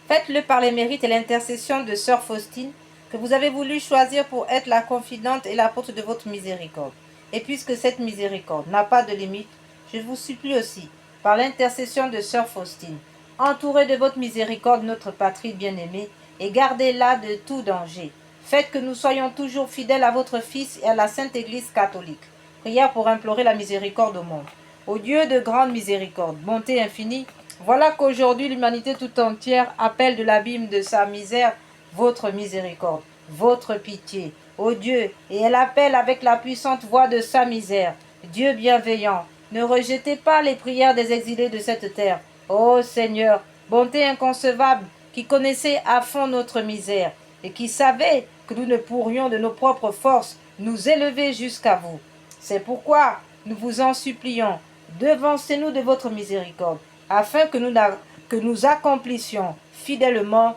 Faites-le par les mérites et l'intercession de sœur Faustine, que vous avez voulu choisir pour être la confidente et l'apôtre de votre miséricorde. Et puisque cette miséricorde n'a pas de limite, je vous supplie aussi, par l'intercession de sœur Faustine, entourez de votre miséricorde notre patrie bien-aimée et gardez-la de tout danger. Faites que nous soyons toujours fidèles à votre Fils et à la Sainte Église catholique. Prière pour implorer la miséricorde au monde. Ô Dieu de grande miséricorde, bonté infinie, voilà qu'aujourd'hui l'humanité tout entière appelle de l'abîme de sa misère votre miséricorde, votre pitié. Ô Dieu, et elle appelle avec la puissante voix de sa misère. Dieu bienveillant, ne rejetez pas les prières des exilés de cette terre. Ô Seigneur, bonté inconcevable, qui connaissez à fond notre misère, et qui savez que nous ne pourrions de nos propres forces nous élever jusqu'à vous. C'est pourquoi nous vous en supplions, devancez-nous de votre miséricorde, afin que nous accomplissions fidèlement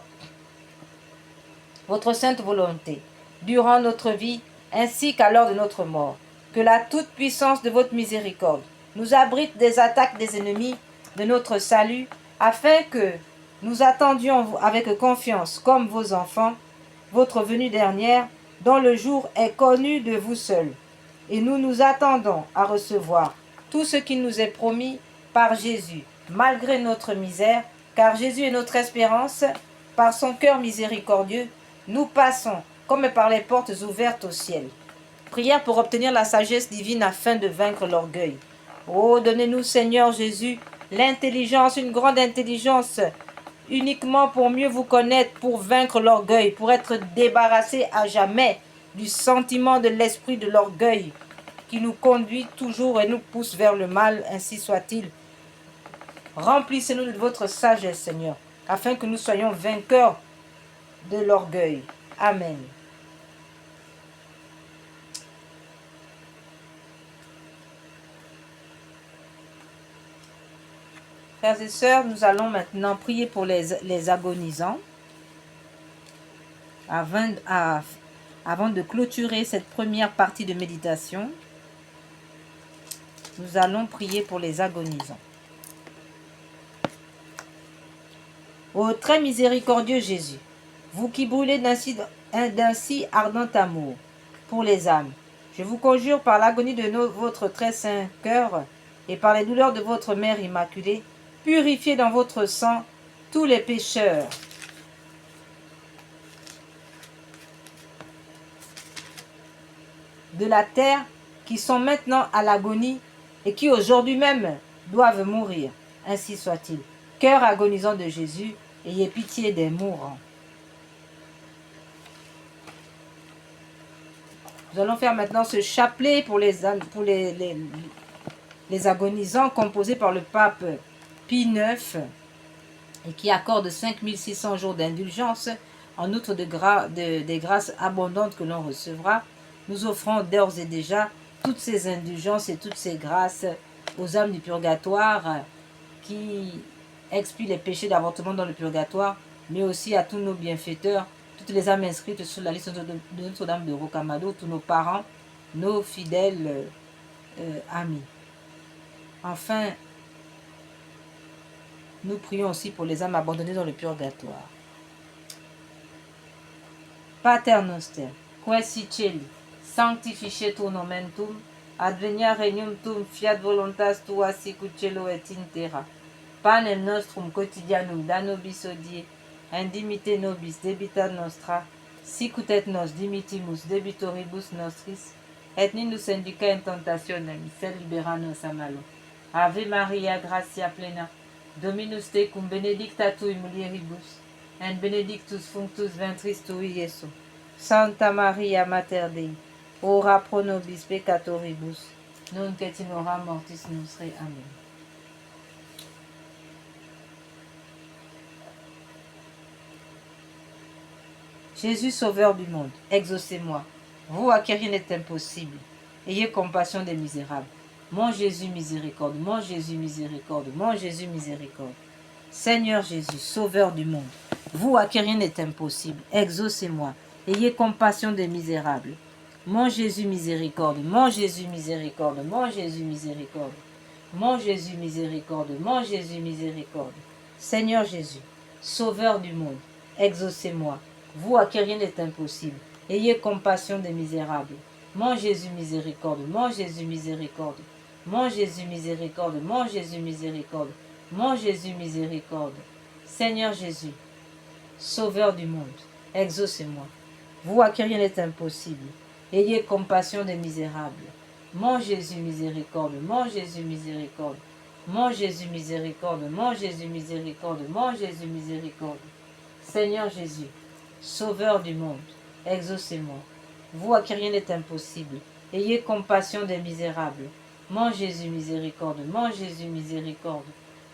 votre sainte volonté, durant notre vie, ainsi qu'à l'heure de notre mort. Que la toute-puissance de votre miséricorde nous abrite des attaques des ennemis de notre salut, afin que nous attendions avec confiance, comme vos enfants, votre venue dernière, dont le jour est connu de vous seuls. Et nous nous attendons à recevoir tout ce qui nous est promis par Jésus, malgré notre misère, car Jésus est notre espérance. Par son cœur miséricordieux, nous passons comme par les portes ouvertes au ciel. Prière pour obtenir la sagesse divine afin de vaincre l'orgueil. Oh, donnez-nous, Seigneur Jésus, l'intelligence, une grande intelligence, uniquement pour mieux vous connaître, pour vaincre l'orgueil, pour être débarrassé à jamais du sentiment de l'esprit de l'orgueil qui nous conduit toujours et nous pousse vers le mal, ainsi soit-il. Remplissez-nous de votre sagesse, Seigneur, afin que nous soyons vainqueurs de l'orgueil. Amen. Frères et sœurs, nous allons maintenant prier pour les agonisants. Avant de clôturer cette première partie de méditation, nous allons prier pour les agonisants. Ô très miséricordieux Jésus, vous qui brûlez d'un si ardent amour pour les âmes, je vous conjure par l'agonie de votre très saint cœur et par les douleurs de votre mère immaculée, purifiez dans votre sang tous les pécheurs de la terre qui sont maintenant à l'agonie et qui aujourd'hui même doivent mourir. Ainsi soit-il. Cœur agonisant de Jésus, ayez pitié des mourants. Nous allons faire maintenant ce chapelet pour les agonisants composé par le pape Pie IX et qui accorde 5600 jours d'indulgence en outre des grâces abondantes que l'on recevra. Nous offrons d'ores et déjà toutes ces indulgences et toutes ces grâces aux âmes du purgatoire qui expient les péchés d'avortement dans le purgatoire, mais aussi à tous nos bienfaiteurs, toutes les âmes inscrites sur la liste de Notre-Dame de Rocamadour, tous nos parents, nos fidèles amis. Enfin, nous prions aussi pour les âmes abandonnées dans le purgatoire. Pater noster, qui si cieli, sanctificetur nomen tuum, advenia regnum tuum, fiat voluntas tua sicut cielo et in terra. Panem nostrum quotidianum da nobis hodie, indimite nobis debita nostra, sicut et nos dimitimus debitoribus nostris, et ne nous induca in tentationem, sed libera nos a malo. Ave Maria, gratia plena, Dominus tecum benedicta tui mulieribus, et benedictus fructus ventris tui, Iesus. Santa Maria Mater Dei, ora pro nobis peccatoribus, nunc et in hora mortis nostre. Amen. Jésus, Sauveur du monde, exaucez-moi, vous à qui rien n'est impossible. Ayez compassion des misérables. Mon Jésus, miséricorde, mon Jésus, miséricorde, mon Jésus, miséricorde. Seigneur Jésus, Sauveur du monde, vous à qui rien n'est impossible, exaucez-moi. Ayez compassion des misérables. Mon Jésus, miséricorde, mon Jésus, miséricorde, mon Jésus, miséricorde. Mon Jésus, miséricorde, mon Jésus, miséricorde. Seigneur Jésus, Sauveur du monde, exaucez-moi. Vous à qui rien n'est impossible, ayez compassion des misérables. Mon Jésus miséricorde, mon Jésus miséricorde. Mon Jésus miséricorde, mon Jésus miséricorde. Mon Jésus miséricorde. Seigneur Jésus, Sauveur du monde, exaucez-moi. Vous à qui rien n'est impossible, ayez compassion des misérables. Mon Jésus miséricorde, mon Jésus miséricorde. Mon Jésus miséricorde, mon Jésus miséricorde, mon Jésus miséricorde. Seigneur Jésus, Sauveur du monde, exaucez-moi. Vous à qui rien n'est impossible, ayez compassion des misérables. Mon Jésus miséricorde, mon Jésus miséricorde.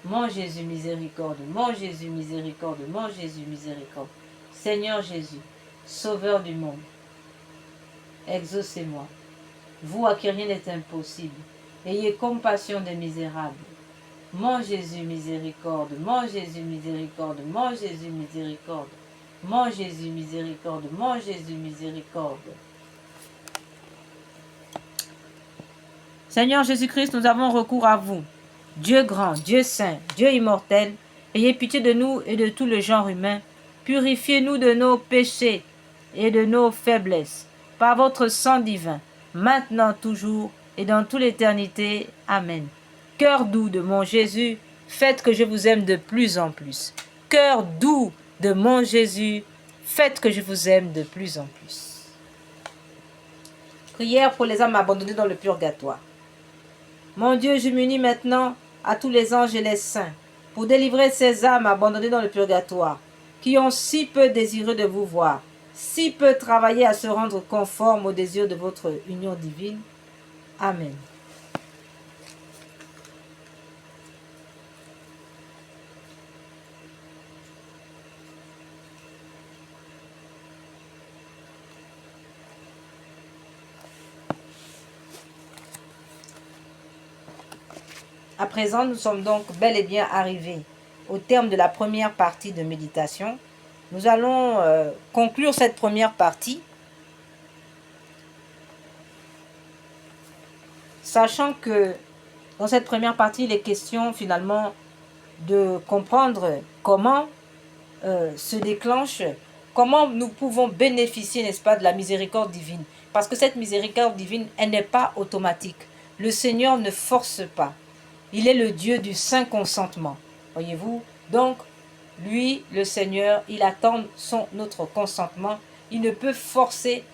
Mon Jésus miséricorde, mon Jésus miséricorde, mon Jésus miséricorde. Seigneur Jésus, Sauveur du monde, exaucez-moi. Vous à qui rien n'est impossible, ayez compassion des misérables. Mon Jésus miséricorde, mon Jésus miséricorde, mon Jésus miséricorde. Mon Jésus miséricorde, mon Jésus miséricorde. Seigneur Jésus-Christ, nous avons recours à vous. Dieu grand, Dieu saint, Dieu immortel, ayez pitié de nous et de tout le genre humain. Purifiez-nous de nos péchés et de nos faiblesses par votre sang divin, maintenant, toujours et dans toute l'éternité. Amen. Cœur doux de mon Jésus, faites que je vous aime de plus en plus. Cœur doux de mon Jésus, faites que je vous aime de plus en plus. Prière pour les âmes abandonnées dans le purgatoire. Mon Dieu, je m'unis maintenant à tous les anges et les saints pour délivrer ces âmes abandonnées dans le purgatoire, qui ont si peu désiré de vous voir, si peu travaillé à se rendre conformes au désir de votre union divine. Amen. À présent, nous sommes donc bel et bien arrivés au terme de la première partie de méditation. Nous allons conclure cette première partie, sachant que dans cette première partie, il est question finalement de comprendre comment se déclenche, comment nous pouvons bénéficier, n'est-ce pas, de la miséricorde divine. Parce que cette miséricorde divine, elle n'est pas automatique. Le Seigneur ne force pas. Il est le Dieu du saint consentement. Voyez-vous? Donc, lui, le Seigneur, il attend notre consentement. Il ne peut forcer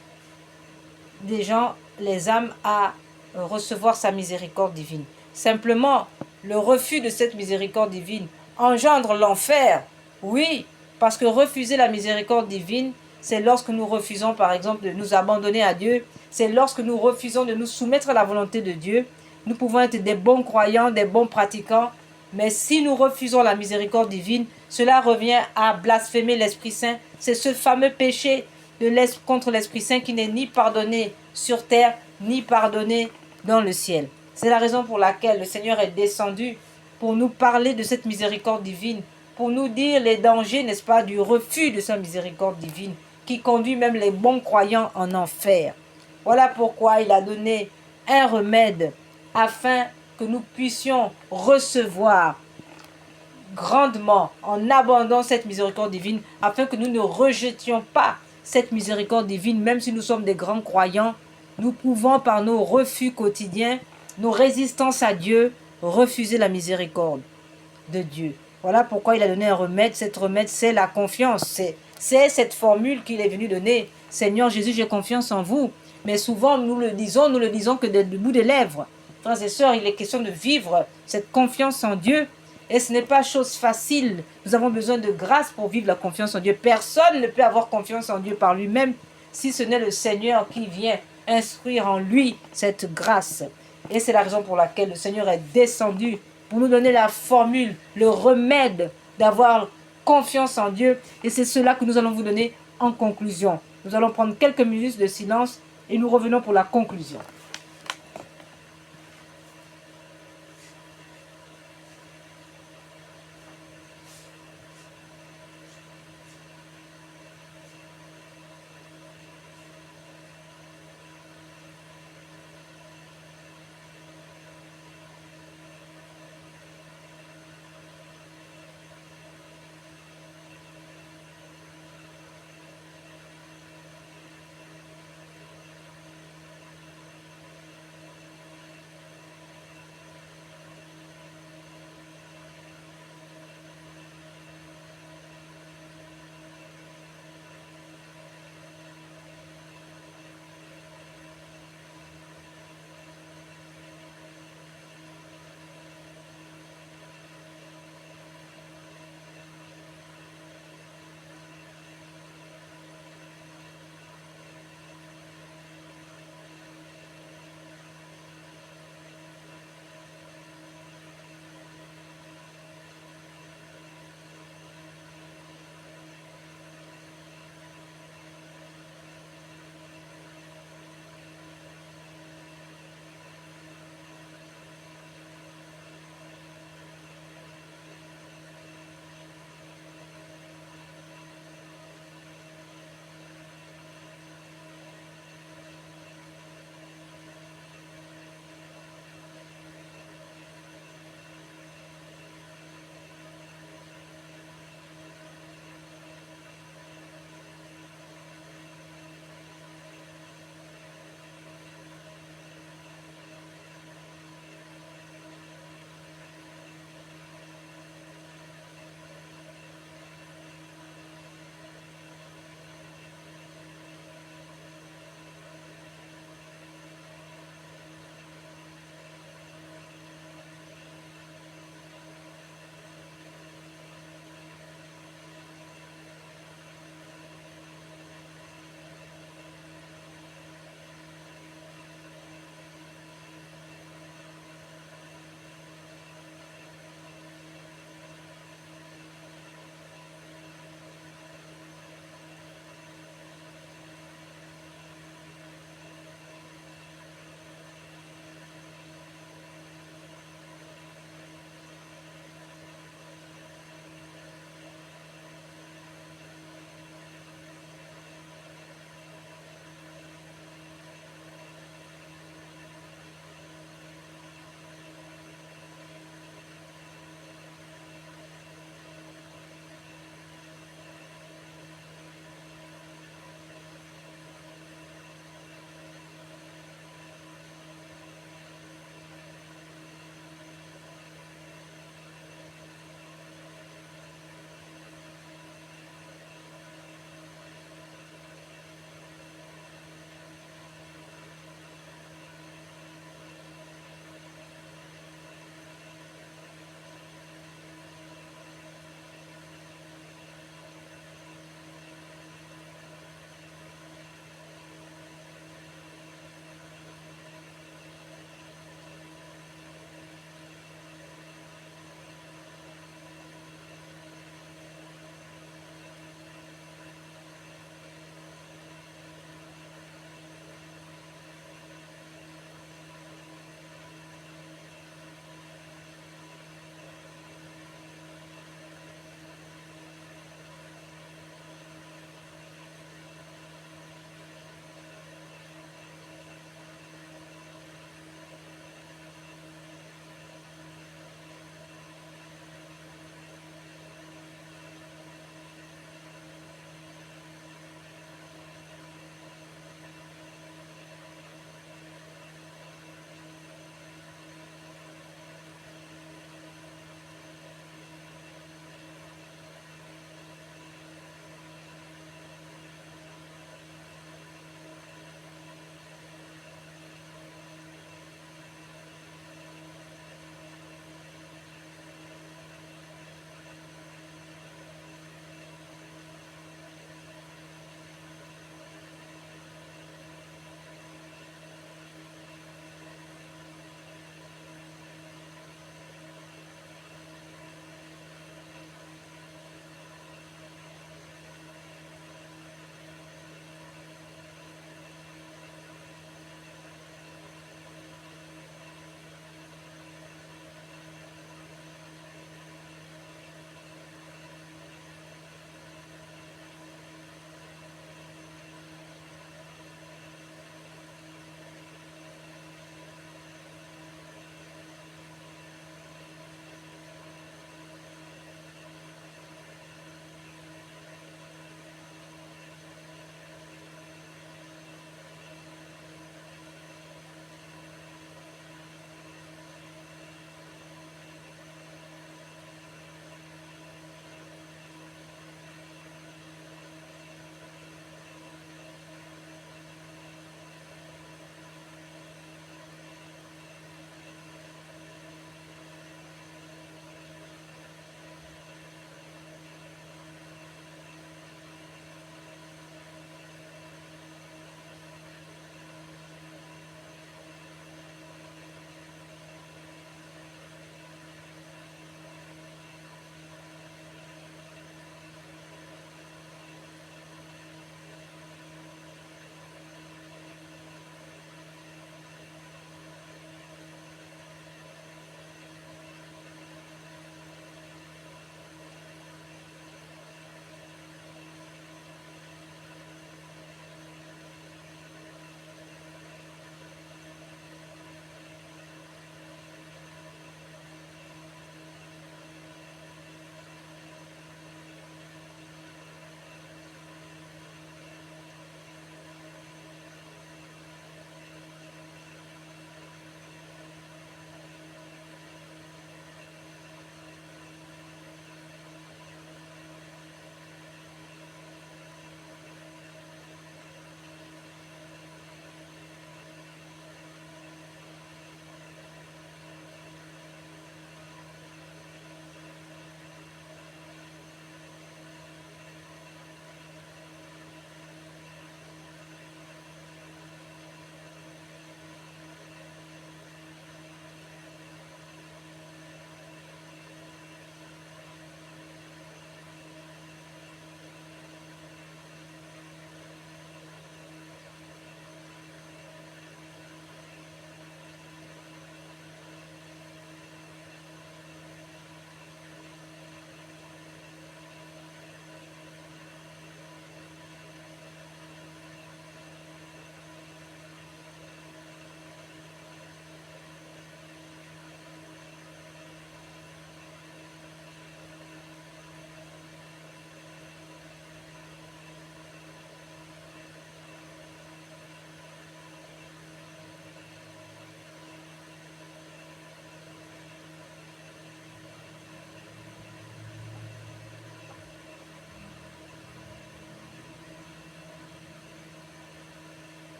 des gens, les âmes, à recevoir sa miséricorde divine. Simplement, le refus de cette miséricorde divine engendre l'enfer. Oui, parce que refuser la miséricorde divine, c'est lorsque nous refusons, par exemple, de nous abandonner à Dieu. C'est lorsque nous refusons de nous soumettre à la volonté de Dieu. Nous pouvons être des bons croyants, des bons pratiquants, mais si nous refusons la miséricorde divine, cela revient à blasphémer l'Esprit Saint. C'est ce fameux péché contre l'Esprit Saint qui n'est ni pardonné sur terre, ni pardonné dans le ciel. C'est la raison pour laquelle le Seigneur est descendu pour nous parler de cette miséricorde divine, pour nous dire les dangers, n'est-ce pas, du refus de sa miséricorde divine, qui conduit même les bons croyants en enfer. Voilà pourquoi il a donné un remède afin que nous puissions recevoir grandement, en abondance, cette miséricorde divine, afin que nous ne rejetions pas cette miséricorde divine, même si nous sommes des grands croyants. Nous pouvons, par nos refus quotidiens, nos résistances à Dieu, refuser la miséricorde de Dieu. Voilà pourquoi il a donné un remède. Cet remède, c'est la confiance. C'est cette formule qu'il est venu donner. Seigneur Jésus, j'ai confiance en vous. Mais souvent, nous le disons que du bout des lèvres. Frères et sœurs, il est question de vivre cette confiance en Dieu. Et ce n'est pas chose facile. Nous avons besoin de grâce pour vivre la confiance en Dieu. Personne ne peut avoir confiance en Dieu par lui-même si ce n'est le Seigneur qui vient instruire en lui cette grâce. Et c'est la raison pour laquelle le Seigneur est descendu pour nous donner la formule, le remède d'avoir confiance en Dieu. Et c'est cela que nous allons vous donner en conclusion. Nous allons prendre quelques minutes de silence et nous revenons pour la conclusion.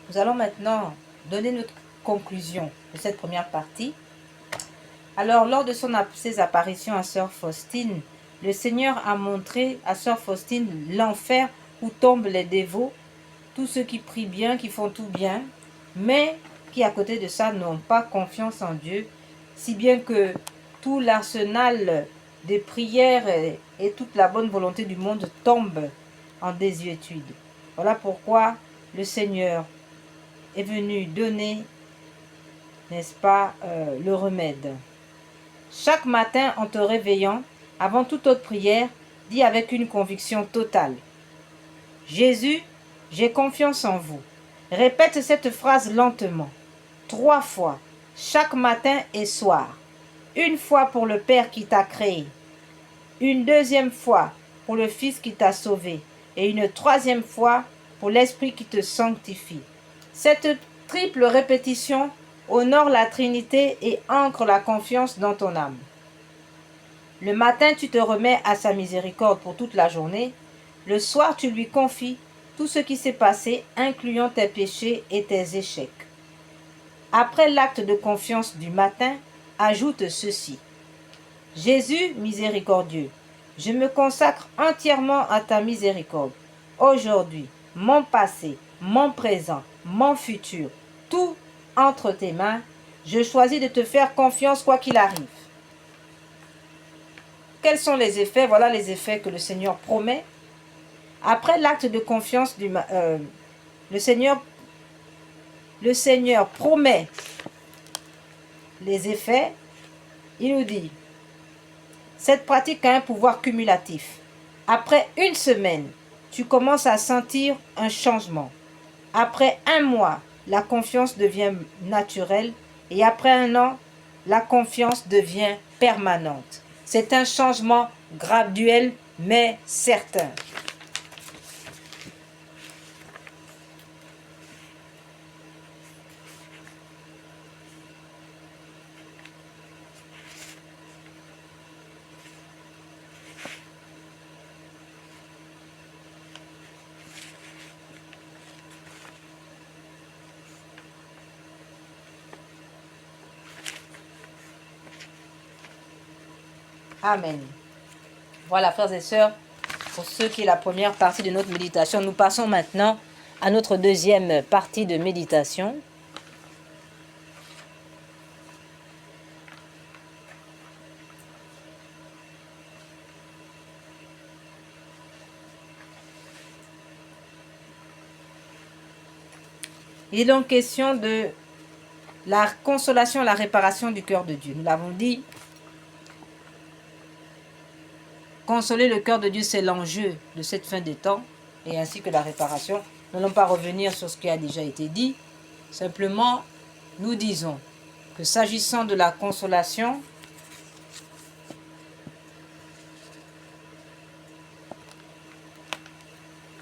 Nous allons maintenant donner notre conclusion de cette première partie. Alors, lors de ses apparitions à Sœur Faustine, le Seigneur a montré à Sœur Faustine l'enfer où tombent les dévots, tous ceux qui prient bien, qui font tout bien, mais qui à côté de ça n'ont pas confiance en Dieu, si bien que tout l'arsenal des prières et toute la bonne volonté du monde tombe en désuétude. Voilà pourquoi le Seigneur est venu donner, n'est-ce pas, le remède. Chaque matin en te réveillant, avant toute autre prière, dis avec une conviction totale: Jésus, j'ai confiance en vous. Répète cette phrase lentement, 3 fois, chaque matin et soir. Une fois pour le Père qui t'a créé, une deuxième fois pour le Fils qui t'a sauvé, et une troisième fois pour l'Esprit qui te sanctifie. Cette triple répétition honore la Trinité et ancre la confiance dans ton âme. Le matin, tu te remets à sa miséricorde pour toute la journée. Le soir, tu lui confies tout ce qui s'est passé, incluant tes péchés et tes échecs. Après l'acte de confiance du matin, ajoute ceci: Jésus miséricordieux, je me consacre entièrement à ta miséricorde. Aujourd'hui, mon passé, mon présent, mon futur, tout entre tes mains. Je choisis de te faire confiance quoi qu'il arrive. Quels sont les effets? Voilà les effets que le Seigneur promet. Après l'acte de confiance, le Seigneur promet les effets. Il nous dit, cette pratique a un pouvoir cumulatif. Après une semaine, tu commences à sentir un changement. Après un mois, la confiance devient naturelle. Et après un an, la confiance devient permanente. C'est un changement graduel, mais certain. Amen. Voilà, frères et sœurs, pour ce qui est la première partie de notre méditation, nous passons maintenant à notre deuxième partie de méditation. Il est donc question de la consolation et la réparation du cœur de Dieu. Nous l'avons dit, consoler le cœur de Dieu, c'est l'enjeu de cette fin des temps, et ainsi que la réparation. Nous n'allons pas revenir sur ce qui a déjà été dit. Simplement, nous disons que s'agissant de la consolation,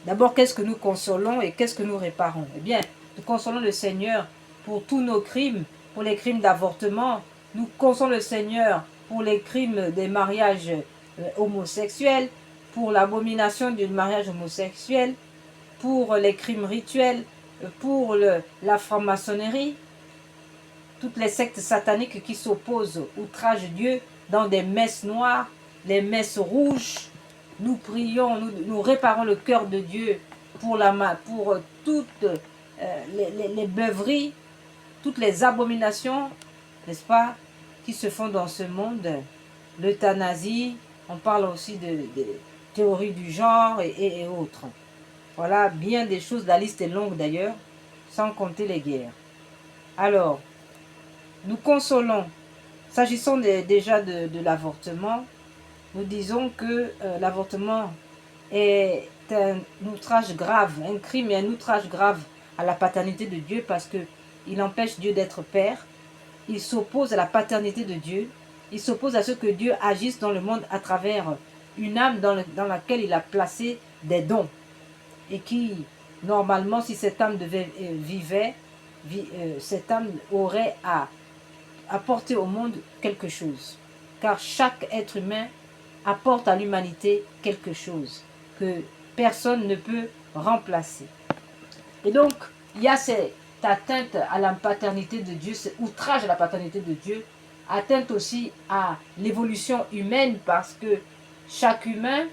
d'abord, qu'est-ce que nous consolons et qu'est-ce que nous réparons? Eh bien, nous consolons le Seigneur pour tous nos crimes, pour les crimes d'avortement. Nous consolons le Seigneur pour les crimes des mariages homosexuels, pour l'abomination du mariage homosexuel, pour les crimes rituels, pour la franc-maçonnerie, toutes les sectes sataniques qui s'opposent au outrage Dieu dans des messes noires, les messes rouges. Nous prions, nous réparons le cœur de Dieu pour toutes les beuveries, toutes les abominations, n'est-ce pas, qui se font dans ce monde. L'euthanasie, on parle aussi de théories du genre et autres. Voilà, bien des choses, la liste est longue d'ailleurs, sans compter les guerres. Alors, nous consolons, s'agissant déjà de l'avortement, nous disons que l'avortement est un outrage grave, un crime et un outrage grave à la paternité de Dieu parce qu'il empêche Dieu d'être père, il s'oppose à la paternité de Dieu, il s'oppose à ce que Dieu agisse dans le monde à travers une âme dans laquelle il a placé des dons et qui, normalement, si cette âme vivait, cette âme aurait à apporter au monde quelque chose. Car chaque être humain apporte à l'humanité quelque chose. que personne ne peut remplacer. Et donc, il y a cette atteinte à la paternité de Dieu, cet outrage à la paternité de Dieu, atteinte aussi à l'évolution humaine, parce que chaque humain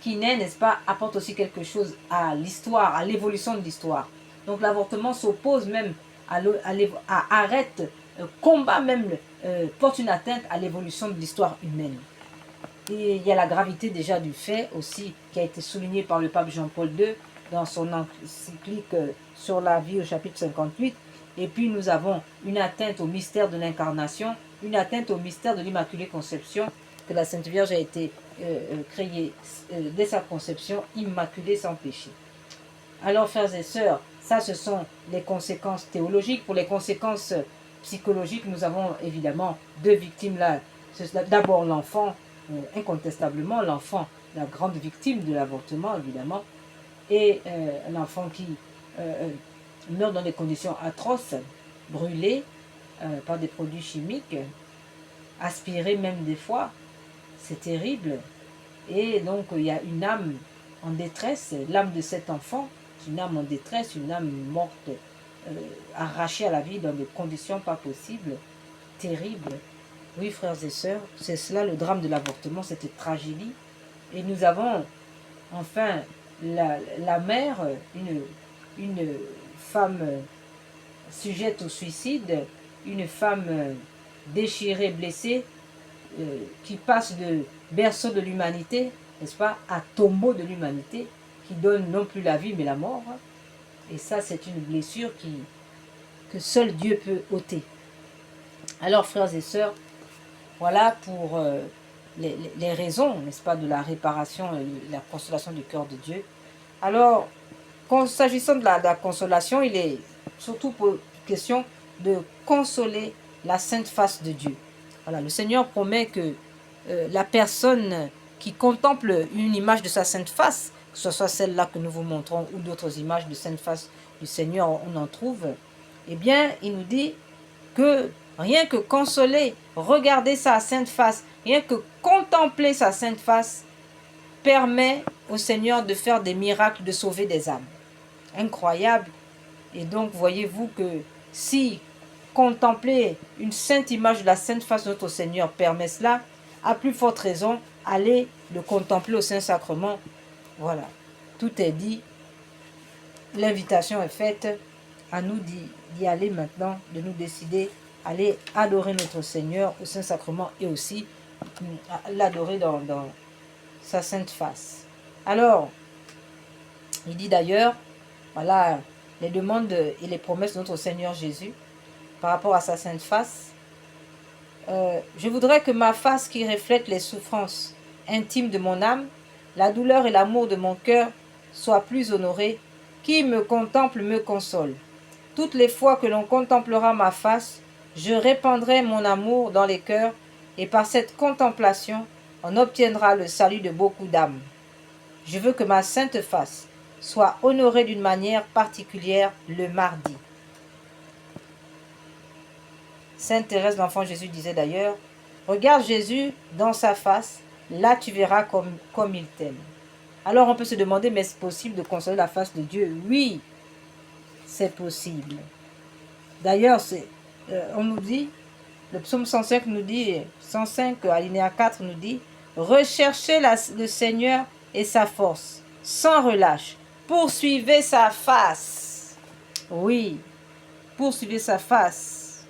qui naît, n'est-ce pas, apporte aussi quelque chose à l'histoire, à l'évolution de l'histoire. Donc l'avortement s'oppose même arrête, combat même, porte une atteinte à l'évolution de l'histoire humaine. Et il y a la gravité déjà du fait aussi, qui a été soulignée par le pape Jean-Paul II dans son encyclique sur la vie au chapitre 58. Et puis nous avons une atteinte au mystère de l'incarnation, une atteinte au mystère de l'Immaculée Conception, que la Sainte Vierge a été créée dès sa conception, immaculée sans péché. Alors frères et sœurs, ça ce sont les conséquences théologiques. Pour les conséquences psychologiques, nous avons évidemment deux victimes là. D'abord l'enfant, incontestablement l'enfant, la grande victime de l'avortement évidemment, et l'enfant qui meurt dans des conditions atroces, brûlé par des produits chimiques, aspiré même des fois, c'est terrible. Et donc il y a une âme en détresse, l'âme de cet enfant, une âme en détresse, une âme morte, arrachée à la vie dans des conditions pas possibles, terribles. Oui, frères et sœurs, c'est cela le drame de l'avortement, cette tragédie. Et nous avons enfin la mère, une femme sujette au suicide, une femme déchirée, blessée, qui passe de berceau de l'humanité, n'est-ce pas, à tombeau de l'humanité, qui donne non plus la vie mais la mort. Et ça, c'est une blessure que seul Dieu peut ôter. Alors, frères et sœurs, voilà pour les raisons, n'est-ce pas, de la réparation et la consolation du cœur de Dieu. Alors, s'agissant de la consolation, il est surtout pour question de consoler la sainte face de Dieu. Voilà, le Seigneur promet que la personne qui contemple une image de sa sainte face, que ce soit celle-là que nous vous montrons ou d'autres images de sainte face du Seigneur, on en trouve, eh bien, il nous dit que rien que consoler, regarder sa sainte face, rien que contempler sa sainte face, permet au Seigneur de faire des miracles, de sauver des âmes. Incroyable. Et donc, voyez-vous que si contempler une sainte image de la sainte face de notre Seigneur permet cela, à plus forte raison, allez le contempler au Saint-Sacrement. Voilà, tout est dit. L'invitation est faite. À nous d'y aller maintenant, de nous décider, aller adorer notre Seigneur au Saint-Sacrement et aussi l'adorer dans sa sainte face. Alors, il dit d'ailleurs, voilà, les demandes et les promesses de notre Seigneur Jésus par rapport à sa sainte face. Je voudrais que ma face qui reflète les souffrances intimes de mon âme, la douleur et l'amour de mon cœur soit plus honorée. Qui me contemple me console. Toutes les fois que l'on contemplera ma face, je répandrai mon amour dans les cœurs, et par cette contemplation, on obtiendra le salut de beaucoup d'âmes. Je veux que ma sainte face soit honorée d'une manière particulière le mardi. Sainte Thérèse l'Enfant Jésus disait d'ailleurs, « Regarde Jésus dans sa face, là tu verras comme il t'aime. » Alors on peut se demander, mais est-ce possible de consoler la face de Dieu? Oui, c'est possible. D'ailleurs, on nous dit, le psaume 105 nous dit, 105 alinéa 4 nous dit, recherchez le Seigneur et sa force, sans relâche, poursuivez sa face. Oui, poursuivez sa face.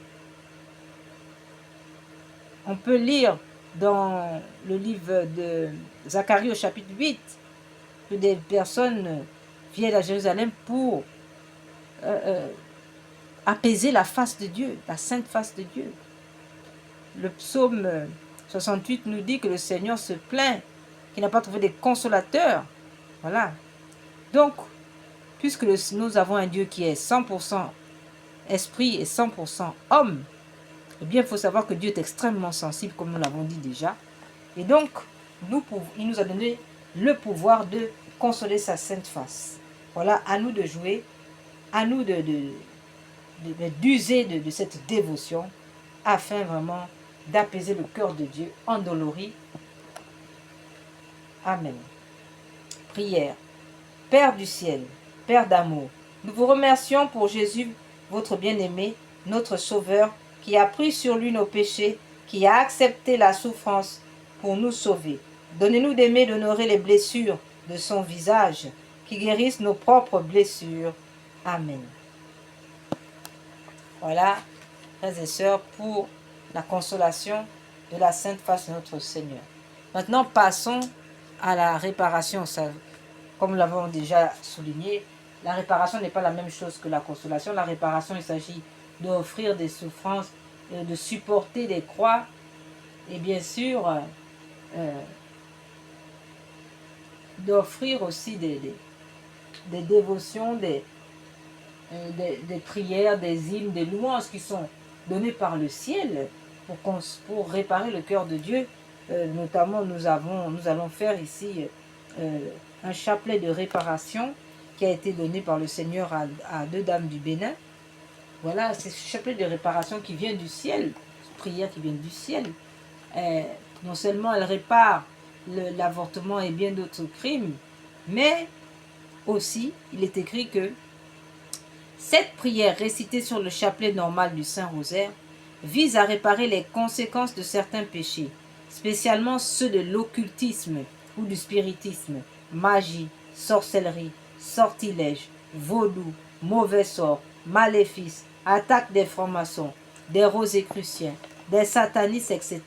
On peut lire dans le livre de Zacharie au chapitre 8 que des personnes viennent à Jérusalem pour apaiser la face de Dieu, la sainte face de Dieu. Le psaume 68 nous dit que le Seigneur se plaint qu'il n'a pas trouvé des consolateurs. Voilà. Donc, puisque nous avons un Dieu qui est 100% esprit et 100% homme, eh bien, il faut savoir que Dieu est extrêmement sensible, comme nous l'avons dit déjà. Et donc, il nous a donné le pouvoir de consoler sa sainte face. Voilà, à nous de jouer, à nous d'user de cette dévotion afin vraiment d'apaiser le cœur de Dieu endolori. Amen. Prière. Père du ciel, Père d'amour, nous vous remercions pour Jésus, votre bien-aimé, notre Sauveur, qui a pris sur lui nos péchés, qui a accepté la souffrance pour nous sauver. Donnez-nous d'aimer, d'honorer les blessures de son visage, qui guérissent nos propres blessures. Amen. Voilà, frères et sœurs, pour la consolation de la Sainte Face de notre Seigneur. Maintenant, passons à la réparation. Comme nous l'avons déjà souligné, la réparation n'est pas la même chose que la consolation. La réparation, il s'agit d'offrir des souffrances, de supporter des croix et bien sûr d'offrir aussi des dévotions, des prières, des hymnes, des louanges qui sont données par le ciel pour réparer le cœur de Dieu. Notamment, nous allons faire ici un chapelet de réparation qui a été donné par le Seigneur à deux dames du Bénin. Voilà, c'est ce chapelet de réparation qui vient du ciel, cette prière qui vient du ciel. Non seulement elle répare l'avortement et bien d'autres crimes, mais aussi, il est écrit que cette prière récitée sur le chapelet normal du Saint-Rosaire vise à réparer les conséquences de certains péchés, spécialement ceux de l'occultisme ou du spiritisme, magie, sorcellerie, sortilège, vaudou, mauvais sort, maléfice, attaque des francs-maçons, des rosicruciens, des satanistes, etc.,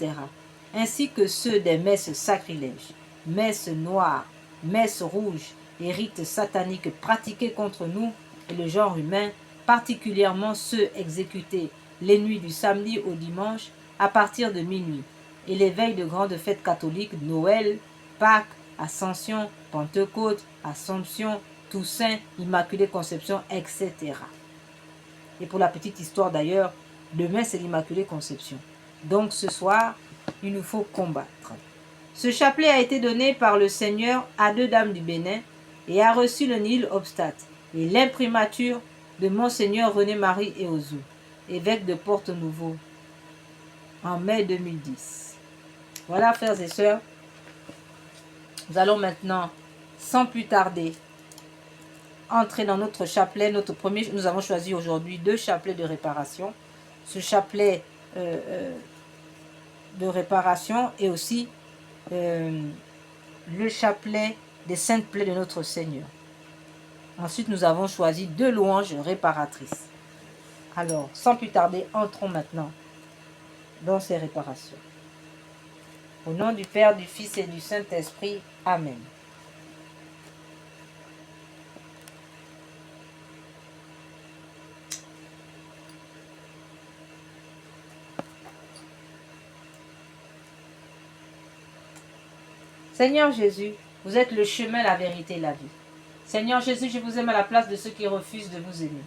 ainsi que ceux des messes sacrilèges, messes noires, messes rouges et rites sataniques pratiqués contre nous et le genre humain, particulièrement ceux exécutés les nuits du samedi au dimanche à partir de minuit, et les veilles de grandes fêtes catholiques, Noël, Pâques, Ascension, Pentecôte, Assomption, Toussaint, Immaculée Conception, etc. Et pour la petite histoire d'ailleurs, demain c'est l'Immaculée Conception. Donc ce soir, il nous faut combattre. Ce chapelet a été donné par le Seigneur à deux dames du Bénin et a reçu le nil obstat et l'imprimature de Monseigneur René-Marie Eozou, évêque de Porto-Novo, en mai 2010. Voilà, frères et sœurs, nous allons maintenant, sans plus tarder, entrer dans notre chapelet. Nous avons choisi aujourd'hui 2 chapelets de réparation. Ce chapelet de réparation et aussi le chapelet des saintes plaies de notre Seigneur. Ensuite, nous avons choisi 2 louanges réparatrices. Alors, sans plus tarder, entrons maintenant dans ces réparations. Au nom du Père, du Fils et du Saint-Esprit. Amen. Seigneur Jésus, vous êtes le chemin, la vérité et la vie. Seigneur Jésus, je vous aime à la place de ceux qui refusent de vous aimer.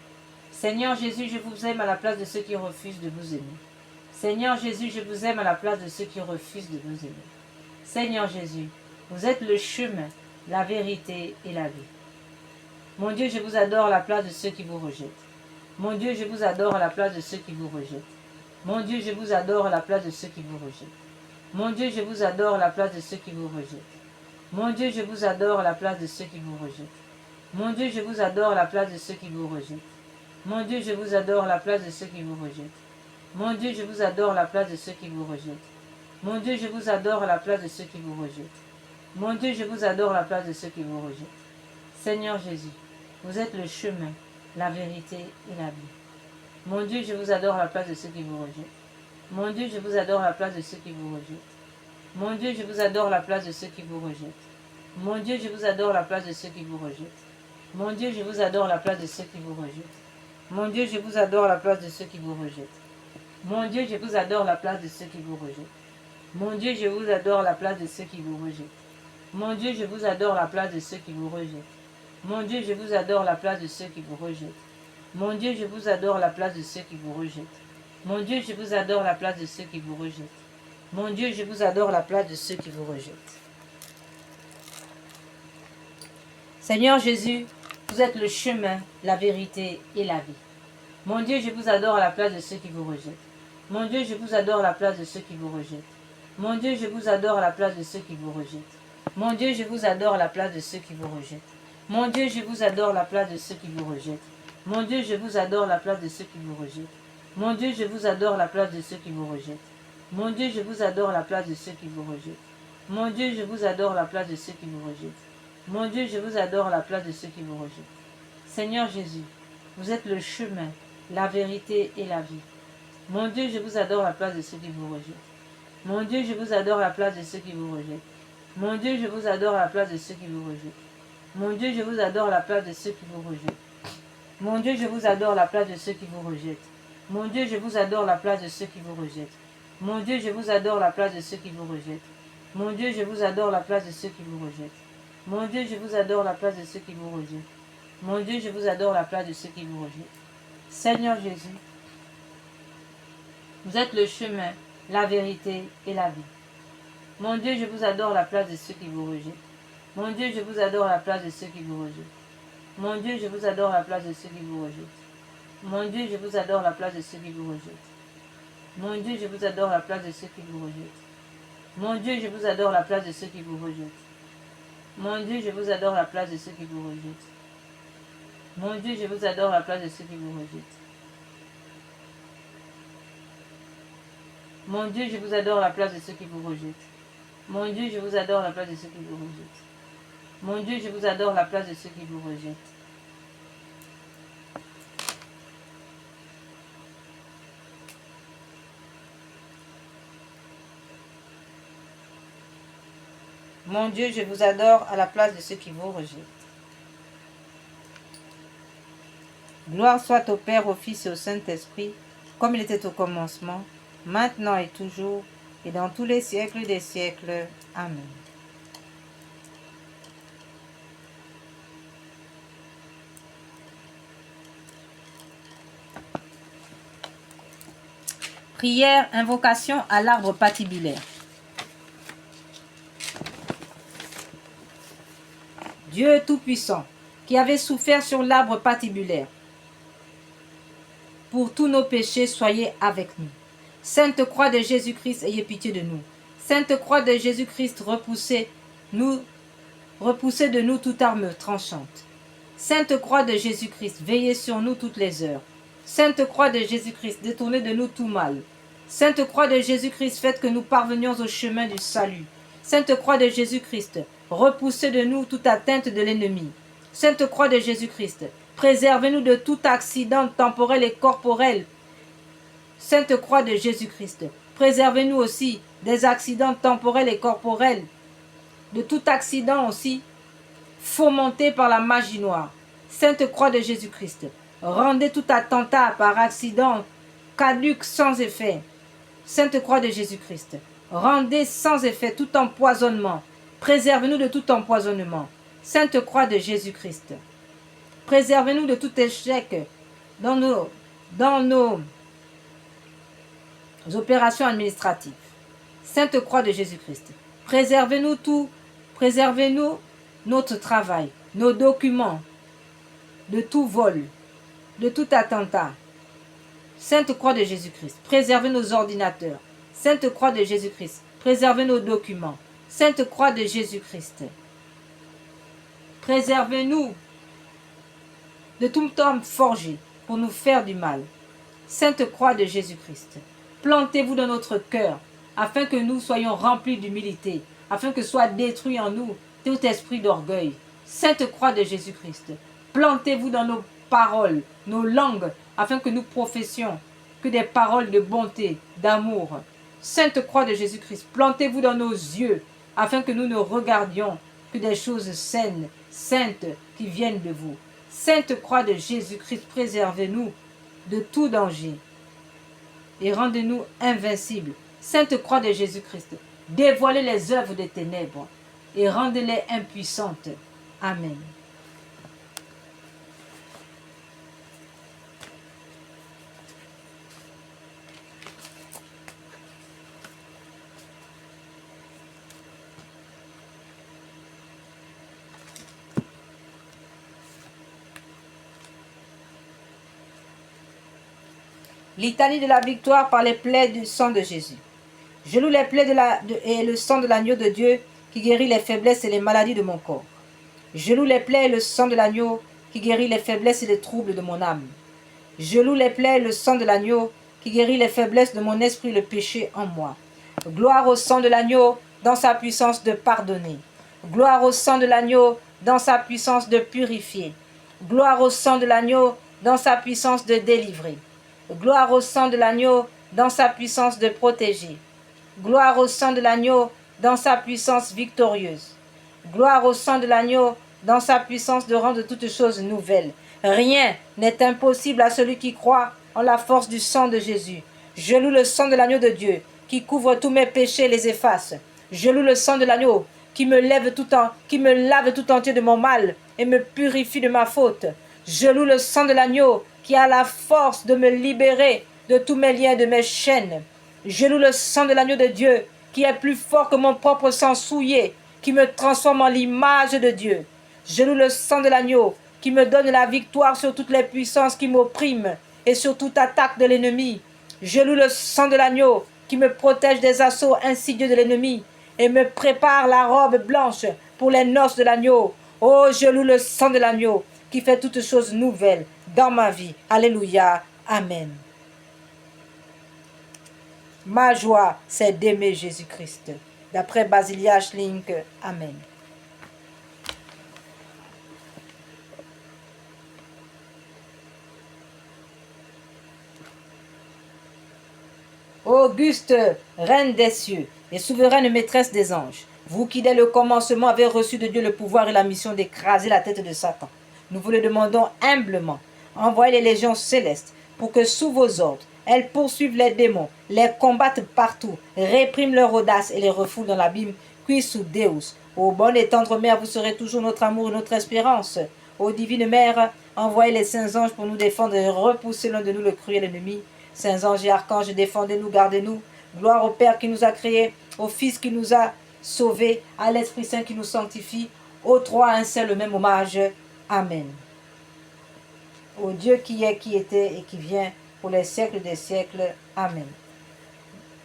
Seigneur Jésus, je vous aime à la place de ceux qui refusent de vous aimer. Seigneur Jésus, je vous aime à la place de ceux qui refusent de vous aimer. Seigneur Jésus, vous êtes le chemin, la vérité et la vie. Mon Dieu, je vous adore à la place de ceux qui vous rejettent. Mon Dieu, je vous adore à la place de ceux qui vous rejettent. Mon Dieu, je vous adore à la place de ceux qui vous rejettent. Mon Dieu, je vous adore à la place de ceux qui vous rejettent. Mon Dieu, je vous adore à la place de ceux qui vous rejettent. Mon Dieu, je vous adore à la place de ceux qui vous rejettent. Mon Dieu, je vous adore à la place de ceux qui vous rejettent. Mon Dieu, je vous adore à la place de ceux qui vous rejettent. Mon Dieu, je vous adore à la place de ceux qui vous rejettent. Mon Dieu, je vous adore à la place de ceux qui vous rejettent. Seigneur Jésus, vous êtes le chemin, la vérité et la vie. Mon Dieu, je vous adore à la place de ceux qui vous rejettent. Mon Dieu, je vous adore à la place de ceux qui vous rejettent. Mon Dieu, je vous adore à la place de ceux qui vous rejettent. Mon Dieu, je vous adore à la place de ceux qui vous rejettent. Mon Dieu, je vous adore à la place de ceux qui vous rejettent. Mon Dieu, je vous adore à la place de ceux qui vous rejettent. Mon Dieu, je vous adore à la place de ceux qui vous rejettent. Mon Dieu, je vous adore à la place de ceux qui vous rejettent. Mon Dieu, je vous adore à la place de ceux qui vous rejettent. Mon Dieu, je vous adore à la place de ceux qui vous rejettent. Mon Dieu, je vous adore à la place de ceux qui vous rejettent. Mon Dieu, je vous adore à la place de ceux qui vous rejettent. Mon Dieu, je vous adore à la place de ceux qui vous rejettent. Seigneur Jésus, vous êtes le chemin, la vérité et la vie. Mon Dieu, je vous adore à la place de ceux qui vous rejettent. Mon Dieu, je vous adore à la place de ceux qui vous rejettent. Mon Dieu, je vous adore à la place de ceux qui vous rejettent. Mon Dieu, je vous adore à la place de ceux qui vous rejettent. Mon Dieu, je vous adore à la place de ceux qui vous rejettent. Mon Dieu, je vous adore à la place de ceux qui vous rejettent. Mon Dieu, je vous adore à la place de ceux qui vous rejettent. Mon Dieu, je vous adore à la place de ceux qui vous rejettent. Mon Dieu, je vous adore à la place de ceux qui vous rejettent. Mon Dieu, je vous adore à la place de ceux qui vous rejettent. Seigneur Jésus, vous êtes le chemin, la vérité et la vie. Mon Dieu, je vous adore à la place de ceux qui vous rejettent. Mon Dieu, je vous adore à la place de ceux qui vous rejettent. Mon Dieu, je vous adore à la place de ceux qui vous rejettent. Mon Dieu, je vous adore à la place de ceux qui vous rejettent. Mon Dieu, je vous adore à la place de ceux qui vous rejettent. Mon Dieu, je vous adore à la place de ceux qui vous rejettent. Mon Dieu, je vous adore à la place de ceux qui vous rejettent. Mon Dieu, je vous adore à la place de ceux qui vous rejettent. Mon Dieu, je vous adore à la place de ceux qui vous rejettent. Mon Dieu, je vous adore à la place de ceux qui vous rejettent. Seigneur Jésus, vous êtes le chemin, la vérité et la vie. Mon Dieu, je vous adore à la place de ceux qui vous rejettent. Mon Dieu, je vous adore à la place de ceux qui vous rejettent. Mon Dieu, je vous adore à la place de ceux qui vous rejettent. Mon Dieu, je vous adore à la place de ceux qui vous rejettent. Mon Dieu, je vous adore à la place de ceux qui vous rejettent. Mon Dieu, je vous adore à la place de ceux qui vous rejettent. Mon Dieu, je vous adore à la place de ceux qui vous rejettent. Mon Dieu, je vous adore à la place de ceux qui vous rejettent. Mon Dieu, je vous adore à la place de ceux qui vous rejettent. Mon Dieu, je vous adore à la place de ceux qui vous rejettent. Mon Dieu, je vous adore à la place de ceux qui vous rejettent. Mon Dieu, je vous adore à la place de ceux qui vous rejettent. Gloire soit au Père, au Fils et au Saint-Esprit, comme il était au commencement, maintenant et toujours, et dans tous les siècles des siècles. Amen. Prière, invocation à l'arbre patibulaire. Dieu Tout-Puissant, qui avait souffert sur l'arbre patibulaire, pour tous nos péchés, soyez avec nous. Sainte Croix de Jésus-Christ, ayez pitié de nous. Sainte Croix de Jésus-Christ, repoussez de nous toute arme tranchante. Sainte Croix de Jésus-Christ, veillez sur nous toutes les heures. Sainte Croix de Jésus-Christ, détournez de nous tout mal. Sainte Croix de Jésus-Christ, faites que nous parvenions au chemin du salut. Sainte Croix de Jésus-Christ, repoussez de nous toute atteinte de l'ennemi. Sainte Croix de Jésus-Christ, préservez-nous de tout accident temporel et corporel. Sainte Croix de Jésus-Christ, préservez-nous aussi des accidents temporels et corporels, de tout accident aussi fomenté par la magie noire. Sainte Croix de Jésus-Christ, rendez tout attentat par accident caduc sans effet. Sainte Croix de Jésus-Christ, rendez sans effet tout empoisonnement. Préservez-nous de tout empoisonnement. Sainte Croix de Jésus-Christ, préservez-nous de tout échec dans nos opérations administratives. Sainte Croix de Jésus-Christ, préservez-nous notre travail, nos documents, de tout vol, de tout attentat. Sainte Croix de Jésus-Christ, préservez nos ordinateurs. Sainte Croix de Jésus-Christ, préservez nos documents. Sainte Croix de Jésus-Christ, préservez-nous de tout homme forgé pour nous faire du mal. Sainte Croix de Jésus-Christ, plantez-vous dans notre cœur, afin que nous soyons remplis d'humilité, afin que soit détruit en nous tout esprit d'orgueil. Sainte Croix de Jésus-Christ, plantez-vous dans nos paroles, nos langues, afin que nous professions que des paroles de bonté, d'amour. Sainte Croix de Jésus-Christ, plantez-vous dans nos yeux, afin que nous ne regardions que des choses saines, saintes, qui viennent de vous. Sainte Croix de Jésus-Christ, préservez-nous de tout danger et rendez-nous invincibles. Sainte Croix de Jésus-Christ, dévoilez les œuvres des ténèbres et rendez-les impuissantes. Amen. Litanie de la victoire par les plaies du sang de Jésus. Je loue les plaies et le sang de l'agneau de Dieu qui guérit les faiblesses et les maladies de mon corps. Je loue les plaies et le sang de l'agneau, qui guérit les faiblesses et les troubles de mon âme. Je loue les plaies et le sang de l'agneau, qui guérit les faiblesses de mon esprit et le péché en moi. Gloire au sang de l'agneau, dans sa puissance de pardonner. Gloire au sang de l'agneau, dans sa puissance de purifier. Gloire au sang de l'agneau, dans sa puissance de délivrer. Gloire au sang de l'agneau, dans sa puissance de protéger. Gloire au sang de l'agneau, dans sa puissance victorieuse. Gloire au sang de l'agneau, dans sa puissance de rendre toutes choses nouvelles. Rien n'est impossible à celui qui croit en la force du sang de Jésus. Je loue le sang de l'agneau de Dieu, qui couvre tous mes péchés et les efface. Je loue le sang de l'agneau, qui me lave tout entier de mon mal et me purifie de ma faute. Je loue le sang de l'agneau, qui a la force de me libérer de tous mes liens et de mes chaînes. Je loue le sang de l'agneau de Dieu, qui est plus fort que mon propre sang souillé, qui me transforme en l'image de Dieu. Je loue le sang de l'agneau, qui me donne la victoire sur toutes les puissances qui m'oppriment et sur toute attaque de l'ennemi. Je loue le sang de l'agneau, qui me protège des assauts insidieux de l'ennemi et me prépare la robe blanche pour les noces de l'agneau. Oh, je loue le sang de l'agneau, qui fait toutes choses nouvelles dans ma vie. Alléluia. Amen. Ma joie, c'est d'aimer Jésus-Christ. D'après Basilia Schlink. Amen. Auguste, reine des cieux et souveraine maîtresse des anges, vous qui dès le commencement avez reçu de Dieu le pouvoir et la mission d'écraser la tête de Satan, nous vous le demandons humblement, envoyez les légions célestes pour que sous vos ordres, elles poursuivent les démons, les combattent partout, répriment leur audace et les refoulent dans l'abîme, qui sous Deus. Ô bonne et tendre mère, vous serez toujours notre amour et notre espérance. Ô divine mère, envoyez les saints anges pour nous défendre et repousser l'un de nous le cruel ennemi. Saints anges et archanges, défendez-nous, gardez-nous. Gloire au Père qui nous a créés, au Fils qui nous a sauvés, à l'Esprit Saint qui nous sanctifie, aux trois un seul le même hommage. Amen. Au Dieu qui est, qui était et qui vient, pour les siècles des siècles. Amen.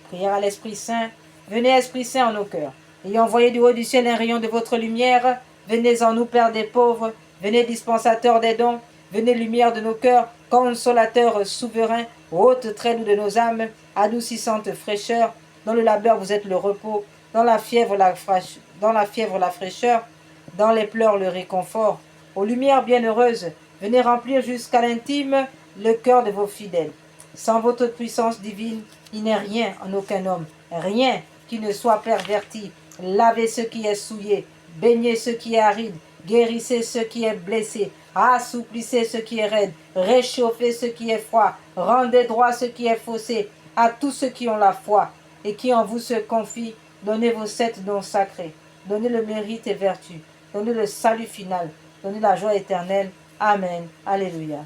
Prière à l'Esprit Saint. Venez, Esprit Saint, en nos cœurs. Ayant envoyé du haut du ciel un rayon de votre lumière, venez en nous, Père des pauvres. Venez, dispensateur des dons. Venez, lumière de nos cœurs, consolateur souverain, haute très doux de nos âmes, adoucissante fraîcheur. Dans le labeur, vous êtes le repos. Dans la fièvre, la fraîcheur. Dans les pleurs, le réconfort. Aux lumières bienheureuses, venez remplir jusqu'à l'intime le cœur de vos fidèles. Sans votre puissance divine, il n'est rien en aucun homme, rien qui ne soit perverti. Lavez ce qui est souillé, baignez ce qui est aride, guérissez ce qui est blessé, assouplissez ce qui est raide, réchauffez ce qui est froid, rendez droit ce qui est faussé. À tous ceux qui ont la foi et qui en vous se confient, donnez vos 7 dons sacrés, donnez le mérite et vertu, donnez le salut final, donnez la joie éternelle. Amen. Alléluia.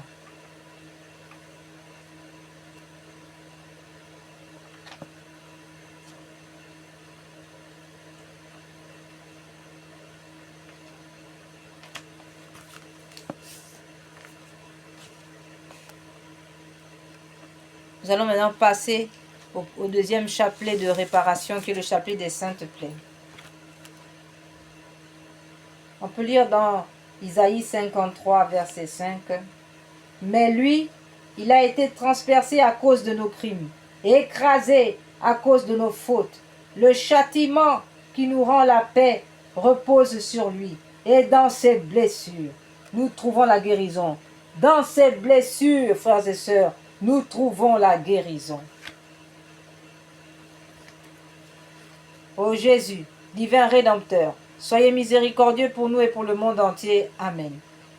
Nous allons maintenant passer au deuxième chapelet de réparation qui est le chapelet des saintes plaies. On peut lire dans Isaïe 53, verset 5. « Mais lui, il a été transpercé à cause de nos crimes, écrasé à cause de nos fautes. Le châtiment qui nous rend la paix repose sur lui, et dans ses blessures, nous trouvons la guérison. Dans ses blessures, frères et sœurs, nous trouvons la guérison. » Ô Jésus, divin Rédempteur, soyez miséricordieux pour nous et pour le monde entier. Amen.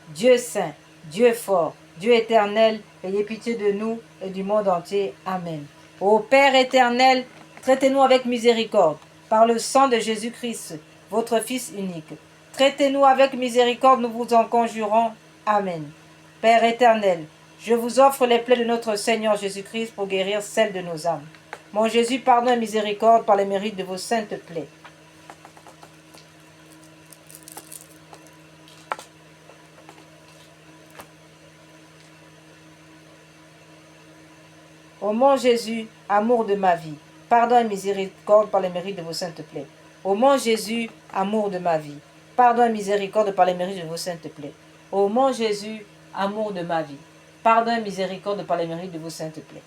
Dieu saint, Dieu fort, Dieu éternel, ayez pitié de nous et du monde entier. Amen. Ô Père éternel, traitez-nous avec miséricorde, par le sang de Jésus-Christ, votre Fils unique. Traitez-nous avec miséricorde, nous vous en conjurons. Amen. Père éternel, je vous offre les plaies de notre Seigneur Jésus-Christ pour guérir celles de nos âmes. Mon Jésus, pardonne et miséricorde par les mérites de vos saintes plaies. Ô mon Jésus, amour de ma vie, pardon et miséricorde par les mérites de vos saintes plaies. Ô mon Jésus, amour de ma vie, pardon et miséricorde par les mérites de vos saintes plaies. Ô mon Jésus, amour de ma vie, pardon et miséricorde par les mérites de vos saintes plaies.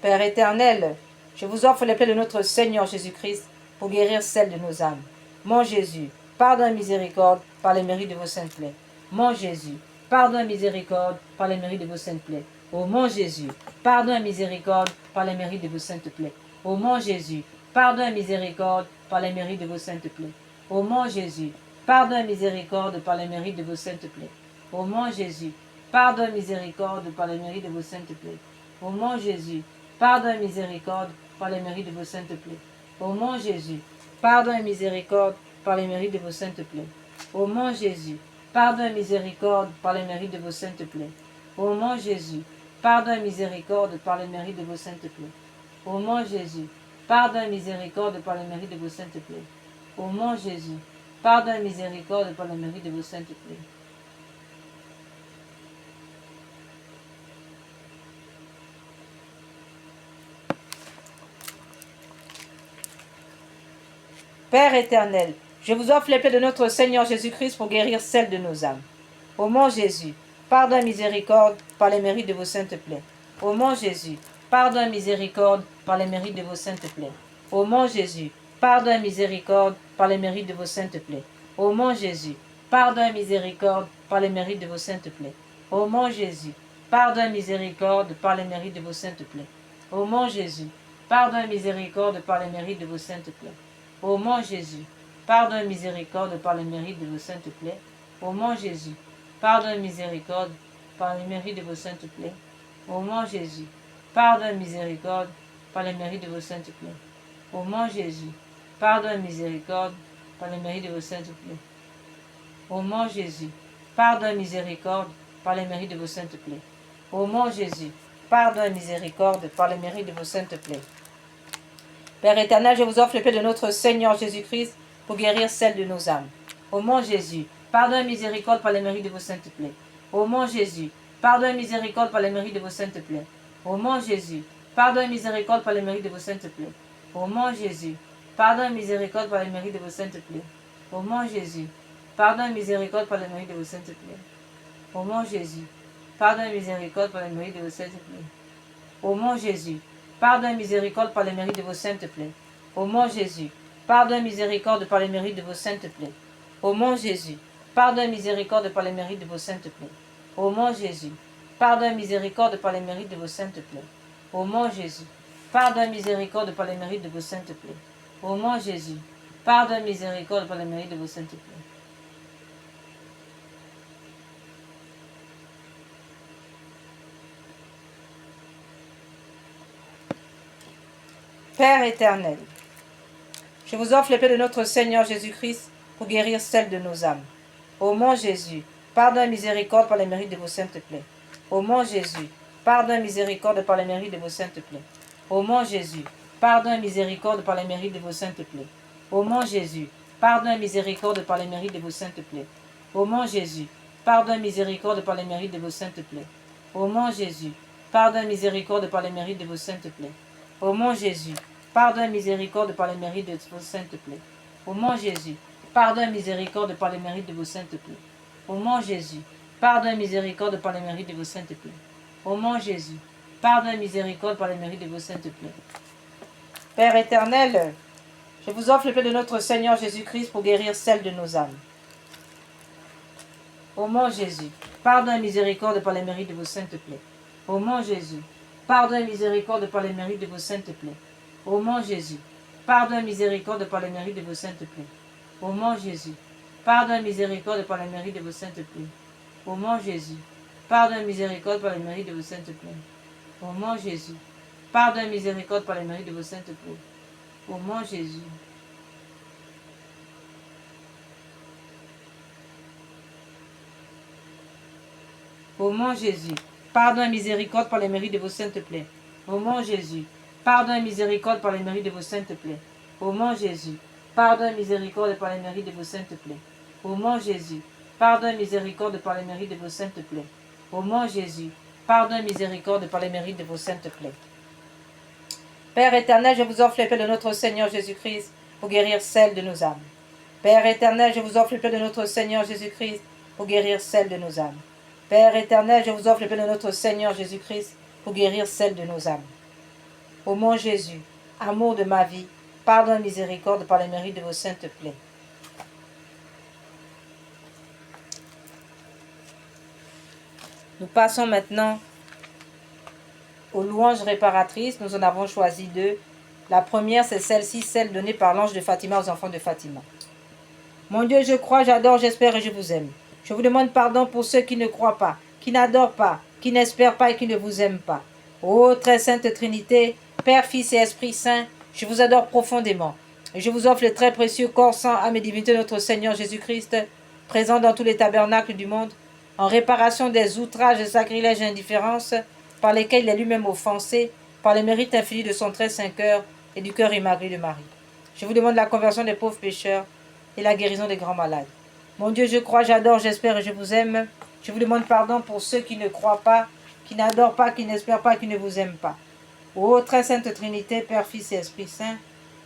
Père éternel, je vous offre les plaies de notre Seigneur Jésus-Christ pour guérir celles de nos âmes. Mon Jésus, pardon et miséricorde par les mérites de vos saintes plaies. Mon Jésus, pardon et miséricorde par les mérites de vos saintes plaies. Ô mon Jésus, pardon et miséricorde par les mérites de vos saintes plaies. Ô mon Jésus, pardon et miséricorde par les mérites de vos saintes plaies. Ô mon Jésus, pardon et miséricorde par les mérites de vos saintes plaies. Ô mon Jésus, pardon et miséricorde par les mérites de vos saintes plaies. Ô mon Jésus, pardon et miséricorde par les mérites de vos saintes plaies. Ô mon Jésus, pardon et miséricorde par les mérites de vos saintes plaies. Ô mon Jésus, pardon et miséricorde par les mérites de vos saintes plaies. Ô mon Jésus, pardon et miséricorde par les mérites de vos saintes plaies. Ô mon Jésus, pardon et miséricorde par les mérites de vos saintes plaies. Ô mon Jésus, pardon et miséricorde par les mérites de vos saintes plaies. Père éternel, je vous offre les plaies de notre Seigneur Jésus-Christ pour guérir celles de nos âmes. Ô mon Jésus, pardon et miséricorde par les mérites de vos saintes plaies. Ô mon Jésus, pardon et miséricorde par les mérites de vos saintes plaies. Ô mon Jésus, pardon et miséricorde par les mérites de vos saintes plaies. Ô mon Jésus, pardon et miséricorde par les mérites de vos saintes plaies. Ô mon Jésus, pardon et miséricorde par les mérites de vos saintes plaies. Ô mon Jésus, pardon et miséricorde par les mérites de vos saintes plaies. Ô mon Jésus, pardon et miséricorde par les mérites de vos saintes plaies. Ô mon Jésus, pardon et miséricorde par les mérites de vos saintes plaies. Ô mon Jésus, pardon et miséricorde par les mérites de vos saintes plaies. Ô mon Jésus, pardon et miséricorde par les mérites de vos saintes plaies. Ô mon Jésus, pardon et miséricorde par les mérites de vos saintes plaies. Ô mon Jésus, pardon et miséricorde par les mérites de vos saintes plaies. Père éternel, je vous offre les plaies de notre Seigneur Jésus-Christ pour guérir celles de nos âmes. Ô mon Jésus, pardon et miséricorde par les mérites de vos saintes plaies. Ô mon Jésus, pardon et miséricorde par les mérites de vos saintes plaies. Ô mon Jésus, pardon et miséricorde par les mérites de vos saintes plaies. Ô mon Jésus, pardon et miséricorde par les mérites de vos saintes plaies. Ô mon Jésus, pardon et miséricorde par les mérites de vos saintes plaies. Ô mon Jésus, pardon et miséricorde par les mérites de vos saintes plaies. Ô mon Jésus, pardon et miséricorde par les mérites de vos saintes plaies. Ô mon Jésus, pardon et miséricorde par les mérites de vos saintes plaies. Ô mon Jésus, pardon et miséricorde par les mérites de vos saintes plaies. Ô mon Jésus, pardon et miséricorde par les mérites de vos saintes plaies. Ô mon Jésus, pardon et miséricorde par les mérites de vos saintes plaies. Ô mon Jésus, pardon et miséricorde par les mérites de vos saintes plaies. Père éternel, je vous offre les plaies de notre Seigneur Jésus-Christ pour guérir celles de nos âmes. Ô mon Jésus, pardon et miséricorde par les mérites de vos saintes plaies. Ô mon Jésus, pardon et miséricorde par les mérites de vos saintes plaies. Ô mon Jésus, pardon et miséricorde par les mérites de vos saintes plaies. Ô mon Jésus, pardon et miséricorde par les mérites de vos saintes plaies. Ô mon Jésus, pardon et miséricorde par les mérites de vos saintes plaies. Ô mon Jésus, pardon et miséricorde par les mérites de vos saintes plaies. Ô mon Jésus, pardon et miséricorde par les mérites de vos saintes plaies. Ô mon Jésus, pardon et miséricorde par les mérites de vos saintes plaies. Ô mon Jésus, pardon et miséricorde par les mérites de vos saintes plaies. Ô mon Jésus, pardon et miséricorde par les mérites de vos saintes plaies. Père éternel, je vous offre les plaies de notre Seigneur Jésus-Christ pour guérir celles de nos âmes. Ô mon Jésus, pardon et miséricorde par les mérites de vos saintes plaies. Ô mon Jésus, pardon et miséricorde par les mérites de vos saintes plaies. Ô mon Jésus, pardon et miséricorde par les mérites de vos saintes plaies. Ô mon Jésus, pardon et miséricorde par les mérites de vos saintes plaies. Ô mon Jésus, pardon et miséricorde par les mérites de vos saintes plaies. Ô mon Jésus, pardon et miséricorde par les mérites de vos saintes plaies. Ô mon Jésus. Ô mon Jésus, pardon et miséricorde par les mérites de vos saintes plaies. Ô mon Jésus, pardon et miséricorde par les mérites de vos saintes plaies. Ô mon Jésus, pardon et miséricorde par les mérites de vos saintes plaies. Ô mon Jésus, pardon et miséricorde par les mérites de vos saintes plaies. Ô mon Jésus, pardon et miséricorde par les mérites de vos saintes plaies. Père éternel, je vous offre les plaies de notre Seigneur Jésus-Christ pour guérir celles de nos âmes. Père éternel, je vous offre les plaies de notre Seigneur Jésus-Christ pour guérir celles de nos âmes. Père éternel, je vous offre les plaies de notre Seigneur Jésus-Christ pour guérir celles de nos âmes. Ô mon Jésus, amour de ma vie, pardon et miséricorde par les mérites de vos saintes plaies. Nous passons maintenant aux louanges réparatrices. Nous en avons choisi deux. La première, c'est celle-ci, celle donnée par l'ange de Fatima aux enfants de Fatima. Mon Dieu, je crois, j'adore, j'espère et je vous aime. Je vous demande pardon pour ceux qui ne croient pas, qui n'adorent pas, qui n'espèrent pas et qui ne vous aiment pas. Ô très sainte Trinité, Père, Fils et Esprit Saint, je vous adore profondément. Et je vous offre le très précieux corps, sang, âme et divinité de notre Seigneur Jésus-Christ, présent dans tous les tabernacles du monde, en réparation des outrages, sacrilèges et indifférences par lesquels il est lui-même offensé, par les mérites infinis de son très saint cœur et du cœur immaculé de Marie. Je vous demande la conversion des pauvres pécheurs et la guérison des grands malades. Mon Dieu, je crois, j'adore, j'espère et je vous aime. Je vous demande pardon pour ceux qui ne croient pas, qui n'adorent pas, qui n'espèrent pas, qui ne vous aiment pas. Ô très sainte Trinité, Père, Fils et Esprit Saint,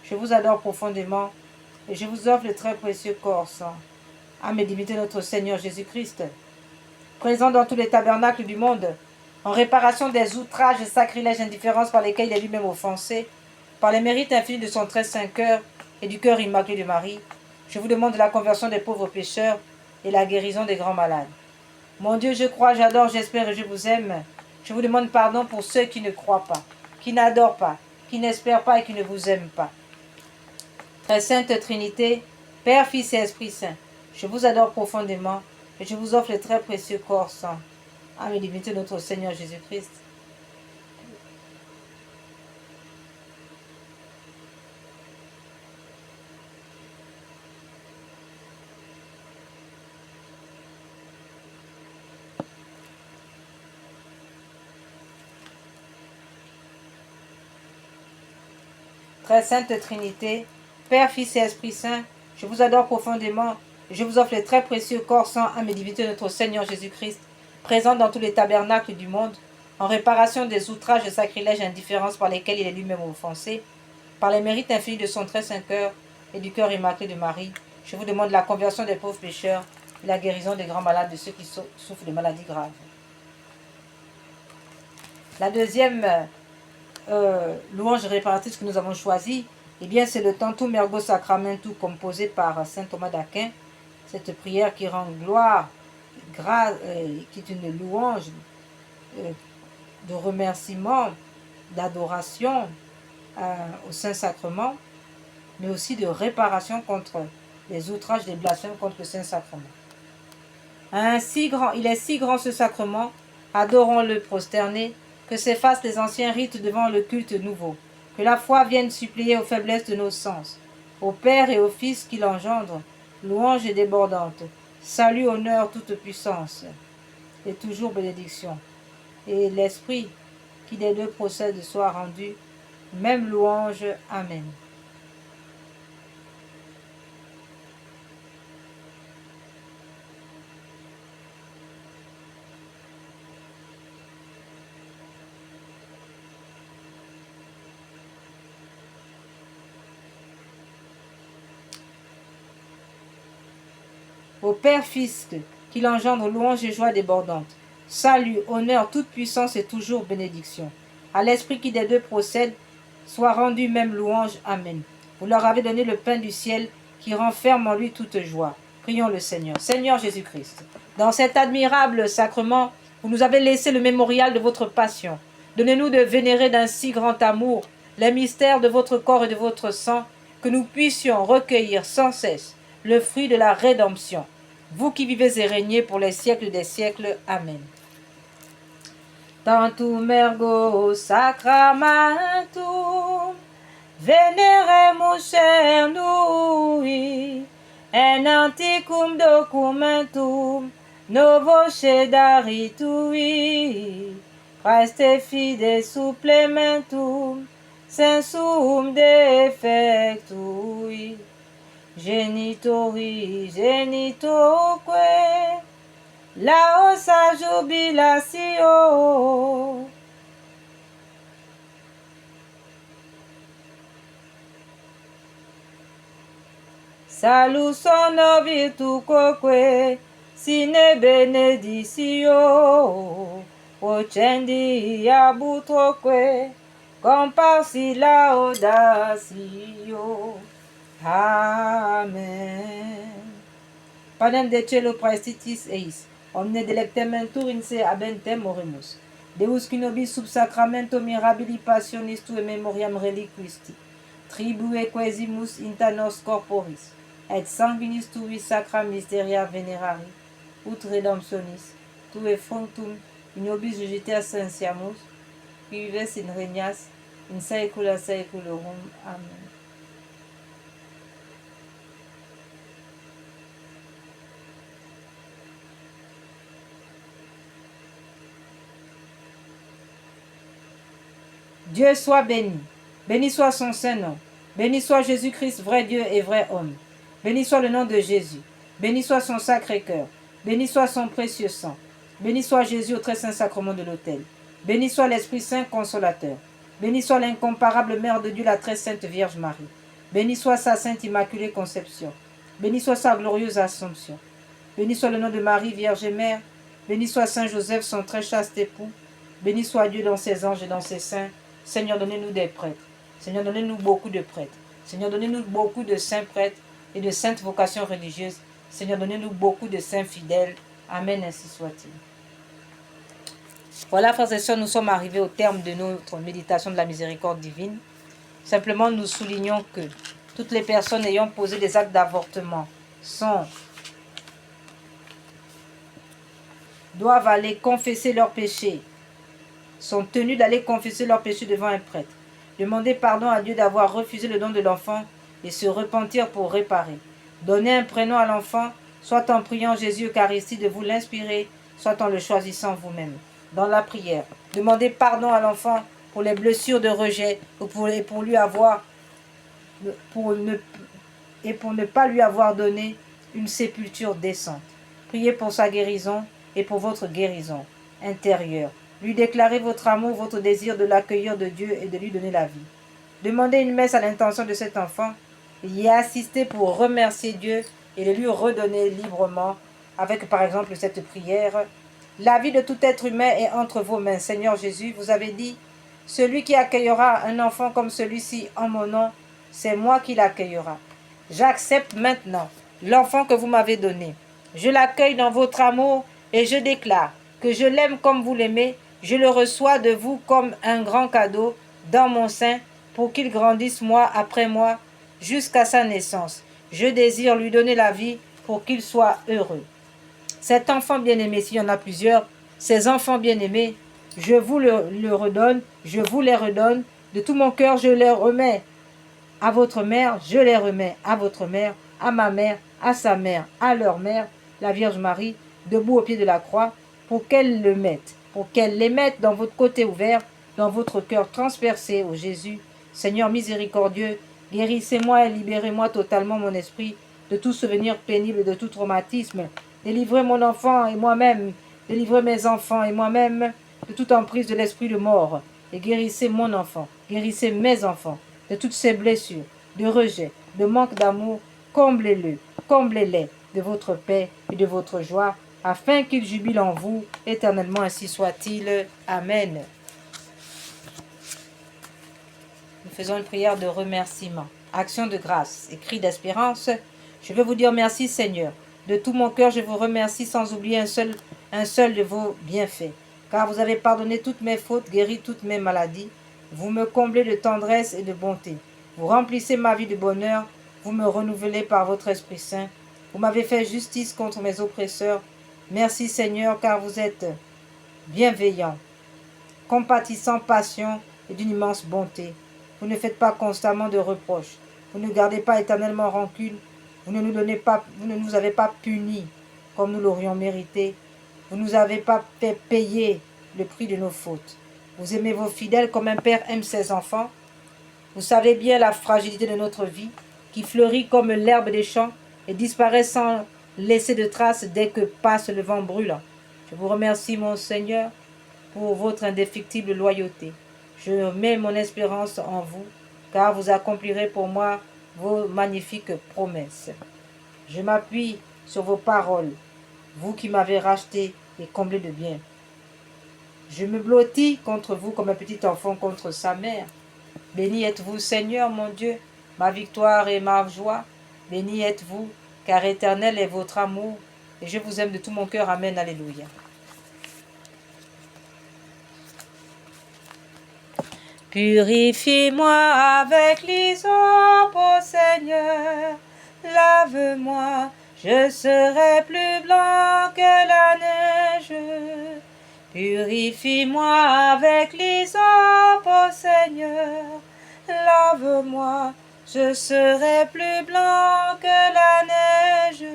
je vous adore profondément et je vous offre le très précieux corps, sang, âme et divinité de notre Seigneur Jésus-Christ, présent dans tous les tabernacles du monde, en réparation des outrages, sacrilèges, indifférences par lesquels il est lui-même offensé, par les mérites infinis de son très saint cœur et du cœur immaculé de Marie, je vous demande la conversion des pauvres pécheurs et la guérison des grands malades. Mon Dieu, je crois, j'adore, j'espère et je vous aime. Je vous demande pardon pour ceux qui ne croient pas, qui n'adorent pas, qui n'espèrent pas et qui ne vous aiment pas. Très sainte Trinité, Père, Fils et Esprit Saint, je vous adore profondément et je vous offre le très précieux corps, sang, âme et divinité de notre Seigneur Jésus-Christ. Très sainte Trinité, Père, Fils et Esprit Saint, je vous adore profondément et je vous offre le très précieux corps, sang, âme et divinité de notre Seigneur Jésus-Christ, présent dans tous les tabernacles du monde, en réparation des outrages, sacrilèges et indifférences par lesquels il est lui-même offensé, par les mérites infinis de son très saint cœur et du cœur immaculé de Marie, je vous demande la conversion des pauvres pécheurs et la guérison des grands malades, de ceux qui souffrent de maladies graves. La deuxième louange réparatrice que nous avons choisie, eh bien, c'est le Tantum Ergo Sacramentum composé par saint Thomas d'Aquin. Cette prière qui rend gloire, qui est une louange de remerciement, d'adoration au Saint-Sacrement, mais aussi de réparation contre les outrages, des blasphèmes contre le Saint-Sacrement. Il est si grand ce sacrement, adorons-le prosterné, que s'effacent les anciens rites devant le culte nouveau, que la foi vienne supplier aux faiblesses de nos sens, au Père et au Fils qui l'engendre, louange et débordante, salut, honneur, toute puissance, et toujours bénédiction. Et l'Esprit qui des deux procède soit rendu, même louange. Amen. Au Père Fils qui l'engendre, louange et joie débordante. Salut, honneur, toute puissance et toujours bénédiction. À l'Esprit qui des deux procède, soit rendu même louange. Amen. Vous leur avez donné le pain du ciel qui renferme en lui toute joie. Prions le Seigneur. Seigneur Jésus-Christ, dans cet admirable sacrement, vous nous avez laissé le mémorial de votre passion. Donnez-nous de vénérer d'un si grand amour les mystères de votre corps et de votre sang, que nous puissions recueillir sans cesse le fruit de la rédemption. Vous qui vivez et régnez pour les siècles des siècles. Amen. Tantum ergo sacramentum, veneremus cernui, en antiquum documentum, novo cedaritui, praeste fide supplementum, sensum defectui. Genitori, genitoque, laosa jubilatio. Salut sono virtucoque, sine benedicio, ocendi abutroque, comparsi laudatio. Amen. Panem de cielo praestitis eis, omne delectem entur in se abentem oremus. Deus qui nobis sub sacramento mirabili passionis tue memoriam reliquisti, tribue quesimus inta nos corporis, et sanguinis tui sacra mysteria venerari, ut redemptionis, tue fructum in nobis vegetae sensiamus, qui vives in regnas in saecula saeculorum. Amen. Dieu soit béni. Béni soit son Saint-Nom. Béni soit Jésus-Christ, vrai Dieu et vrai homme. Béni soit le nom de Jésus. Béni soit son sacré-cœur. Béni soit son précieux sang. Béni soit Jésus au très saint sacrement de l'autel. Béni soit l'Esprit Saint consolateur. Béni soit l'incomparable Mère de Dieu, la très sainte Vierge Marie. Béni soit sa sainte immaculée conception. Béni soit sa glorieuse Assomption. Béni soit le nom de Marie, Vierge et Mère. Béni soit Saint Joseph, son très chaste époux. Béni soit Dieu dans ses anges et dans ses saints. Seigneur, donnez-nous des prêtres. Seigneur, donnez-nous beaucoup de prêtres. Seigneur, donnez-nous beaucoup de saints prêtres et de saintes vocations religieuses. Seigneur, donnez-nous beaucoup de saints fidèles. Amen, ainsi soit-il. Voilà, frères et sœurs, nous sommes arrivés au terme de notre méditation de la miséricorde divine. Simplement, nous soulignons que toutes les personnes ayant posé des actes d'avortement doivent aller confesser leurs péchés, sont tenus d'aller confesser leurs péchés devant un prêtre, demander pardon à Dieu d'avoir refusé le don de l'enfant et se repentir pour réparer. Donner un prénom à l'enfant, soit en priant Jésus Eucharistie de vous l'inspirer, soit en le choisissant vous-même. Dans la prière, demandez pardon à l'enfant pour les blessures de rejet ou pour ne pas lui avoir donné une sépulture décente. Priez pour sa guérison et pour votre guérison intérieure. Lui déclarez votre amour, votre désir de l'accueillir de Dieu et de lui donner la vie. Demandez une messe à l'intention de cet enfant, y assister pour remercier Dieu et de lui redonner librement, avec par exemple cette prière. La vie de tout être humain est entre vos mains. Seigneur Jésus, vous avez dit, celui qui accueillera un enfant comme celui-ci en mon nom, c'est moi qui l'accueillera. J'accepte maintenant l'enfant que vous m'avez donné. Je l'accueille dans votre amour et je déclare que je l'aime comme vous l'aimez. Je le reçois de vous comme un grand cadeau dans mon sein pour qu'il grandisse mois après mois jusqu'à sa naissance. Je désire lui donner la vie pour qu'il soit heureux. Cet enfant bien-aimé, s'il y en a plusieurs, ces enfants bien-aimés, je vous le redonne, je vous les redonne. De tout mon cœur, je les remets à votre mère, je les remets à votre mère, à ma mère, à sa mère, à leur mère, la Vierge Marie, debout au pied de la croix, pour qu'elle les mette dans votre côté ouvert, dans votre cœur transpercé, ô Jésus. Seigneur miséricordieux, guérissez-moi et libérez-moi totalement mon esprit de tout souvenir pénible, de tout traumatisme. Délivrez mon enfant et moi-même, délivrez mes enfants et moi-même de toute emprise de l'esprit de mort. Et guérissez mon enfant, guérissez mes enfants de toutes ces blessures, de rejet, de manque d'amour. Comblez-les de votre paix et de votre joie, afin qu'ils jubilent en vous éternellement, ainsi soit-il. Amen. Nous faisons une prière de remerciement, action de grâce et cri d'espérance. Je veux vous dire merci Seigneur. De tout mon cœur, je vous remercie sans oublier un seul de vos bienfaits. Car vous avez pardonné toutes mes fautes, guéri toutes mes maladies. Vous me comblez de tendresse et de bonté. Vous remplissez ma vie de bonheur. Vous me renouvelez par votre Esprit Saint. Vous m'avez fait justice contre mes oppresseurs. Merci Seigneur, car vous êtes bienveillant, compatissant, patient et d'une immense bonté. Vous ne faites pas constamment de reproches. Vous ne gardez pas éternellement rancune. Vous ne nous avez pas punis comme nous l'aurions mérité. Vous ne nous avez pas fait payer le prix de nos fautes. Vous aimez vos fidèles comme un père aime ses enfants. Vous savez bien la fragilité de notre vie, qui fleurit comme l'herbe des champs et disparaît sans laisser de traces dès que passe le vent brûlant. Je vous remercie, mon Seigneur, pour votre indéfectible loyauté. Je mets mon espérance en vous, car vous accomplirez pour moi vos magnifiques promesses. Je m'appuie sur vos paroles, vous qui m'avez racheté et comblé de bien. Je me blottis contre vous comme un petit enfant contre sa mère. Béni êtes-vous, Seigneur mon Dieu, ma victoire et ma joie. Béni êtes-vous, car éternel est votre amour, et je vous aime de tout mon cœur. Amen, alléluia. Purifie-moi avec l'hysope, ô Seigneur, lave-moi, je serai plus blanc que la neige. Purifie-moi avec l'hysope, ô Seigneur, lave-moi, je serai plus blanc que la neige.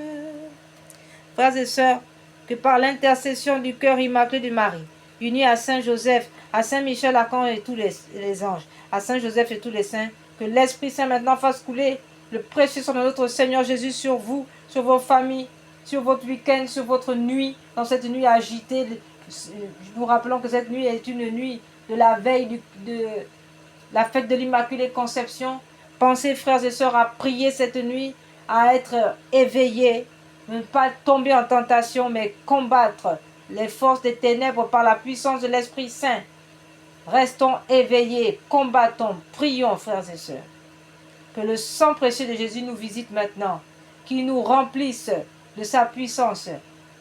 Frères et sœurs, que par l'intercession du cœur immaculé de Marie, unis à Saint Joseph, à Saint Michel Archange et tous les anges, à Saint Joseph et tous les saints, que l'Esprit Saint maintenant fasse couler le précieux sang de notre Seigneur Jésus sur vous, sur vos familles, sur votre week-end, sur votre nuit, dans cette nuit agitée. Nous rappelons que cette nuit est une nuit de la veille de la fête de l'Immaculée Conception. Pensez, frères et sœurs, à prier cette nuit, à être éveillés, ne pas tomber en tentation, mais combattre les forces des ténèbres par la puissance de l'Esprit Saint. Restons éveillés, combattons, prions, frères et sœurs. Que le sang précieux de Jésus nous visite maintenant, qu'il nous remplisse de sa puissance,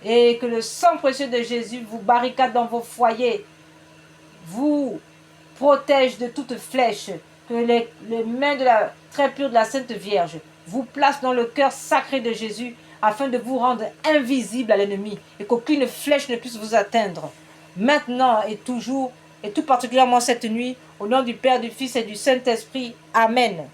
et que le sang précieux de Jésus vous barricade dans vos foyers, vous protège de toute flèche, que les mains très pures de la Sainte Vierge vous placent dans le cœur sacré de Jésus, afin de vous rendre invisible à l'ennemi, et qu'aucune flèche ne puisse vous atteindre, maintenant et toujours, et tout particulièrement cette nuit, au nom du Père, du Fils et du Saint-Esprit. Amen.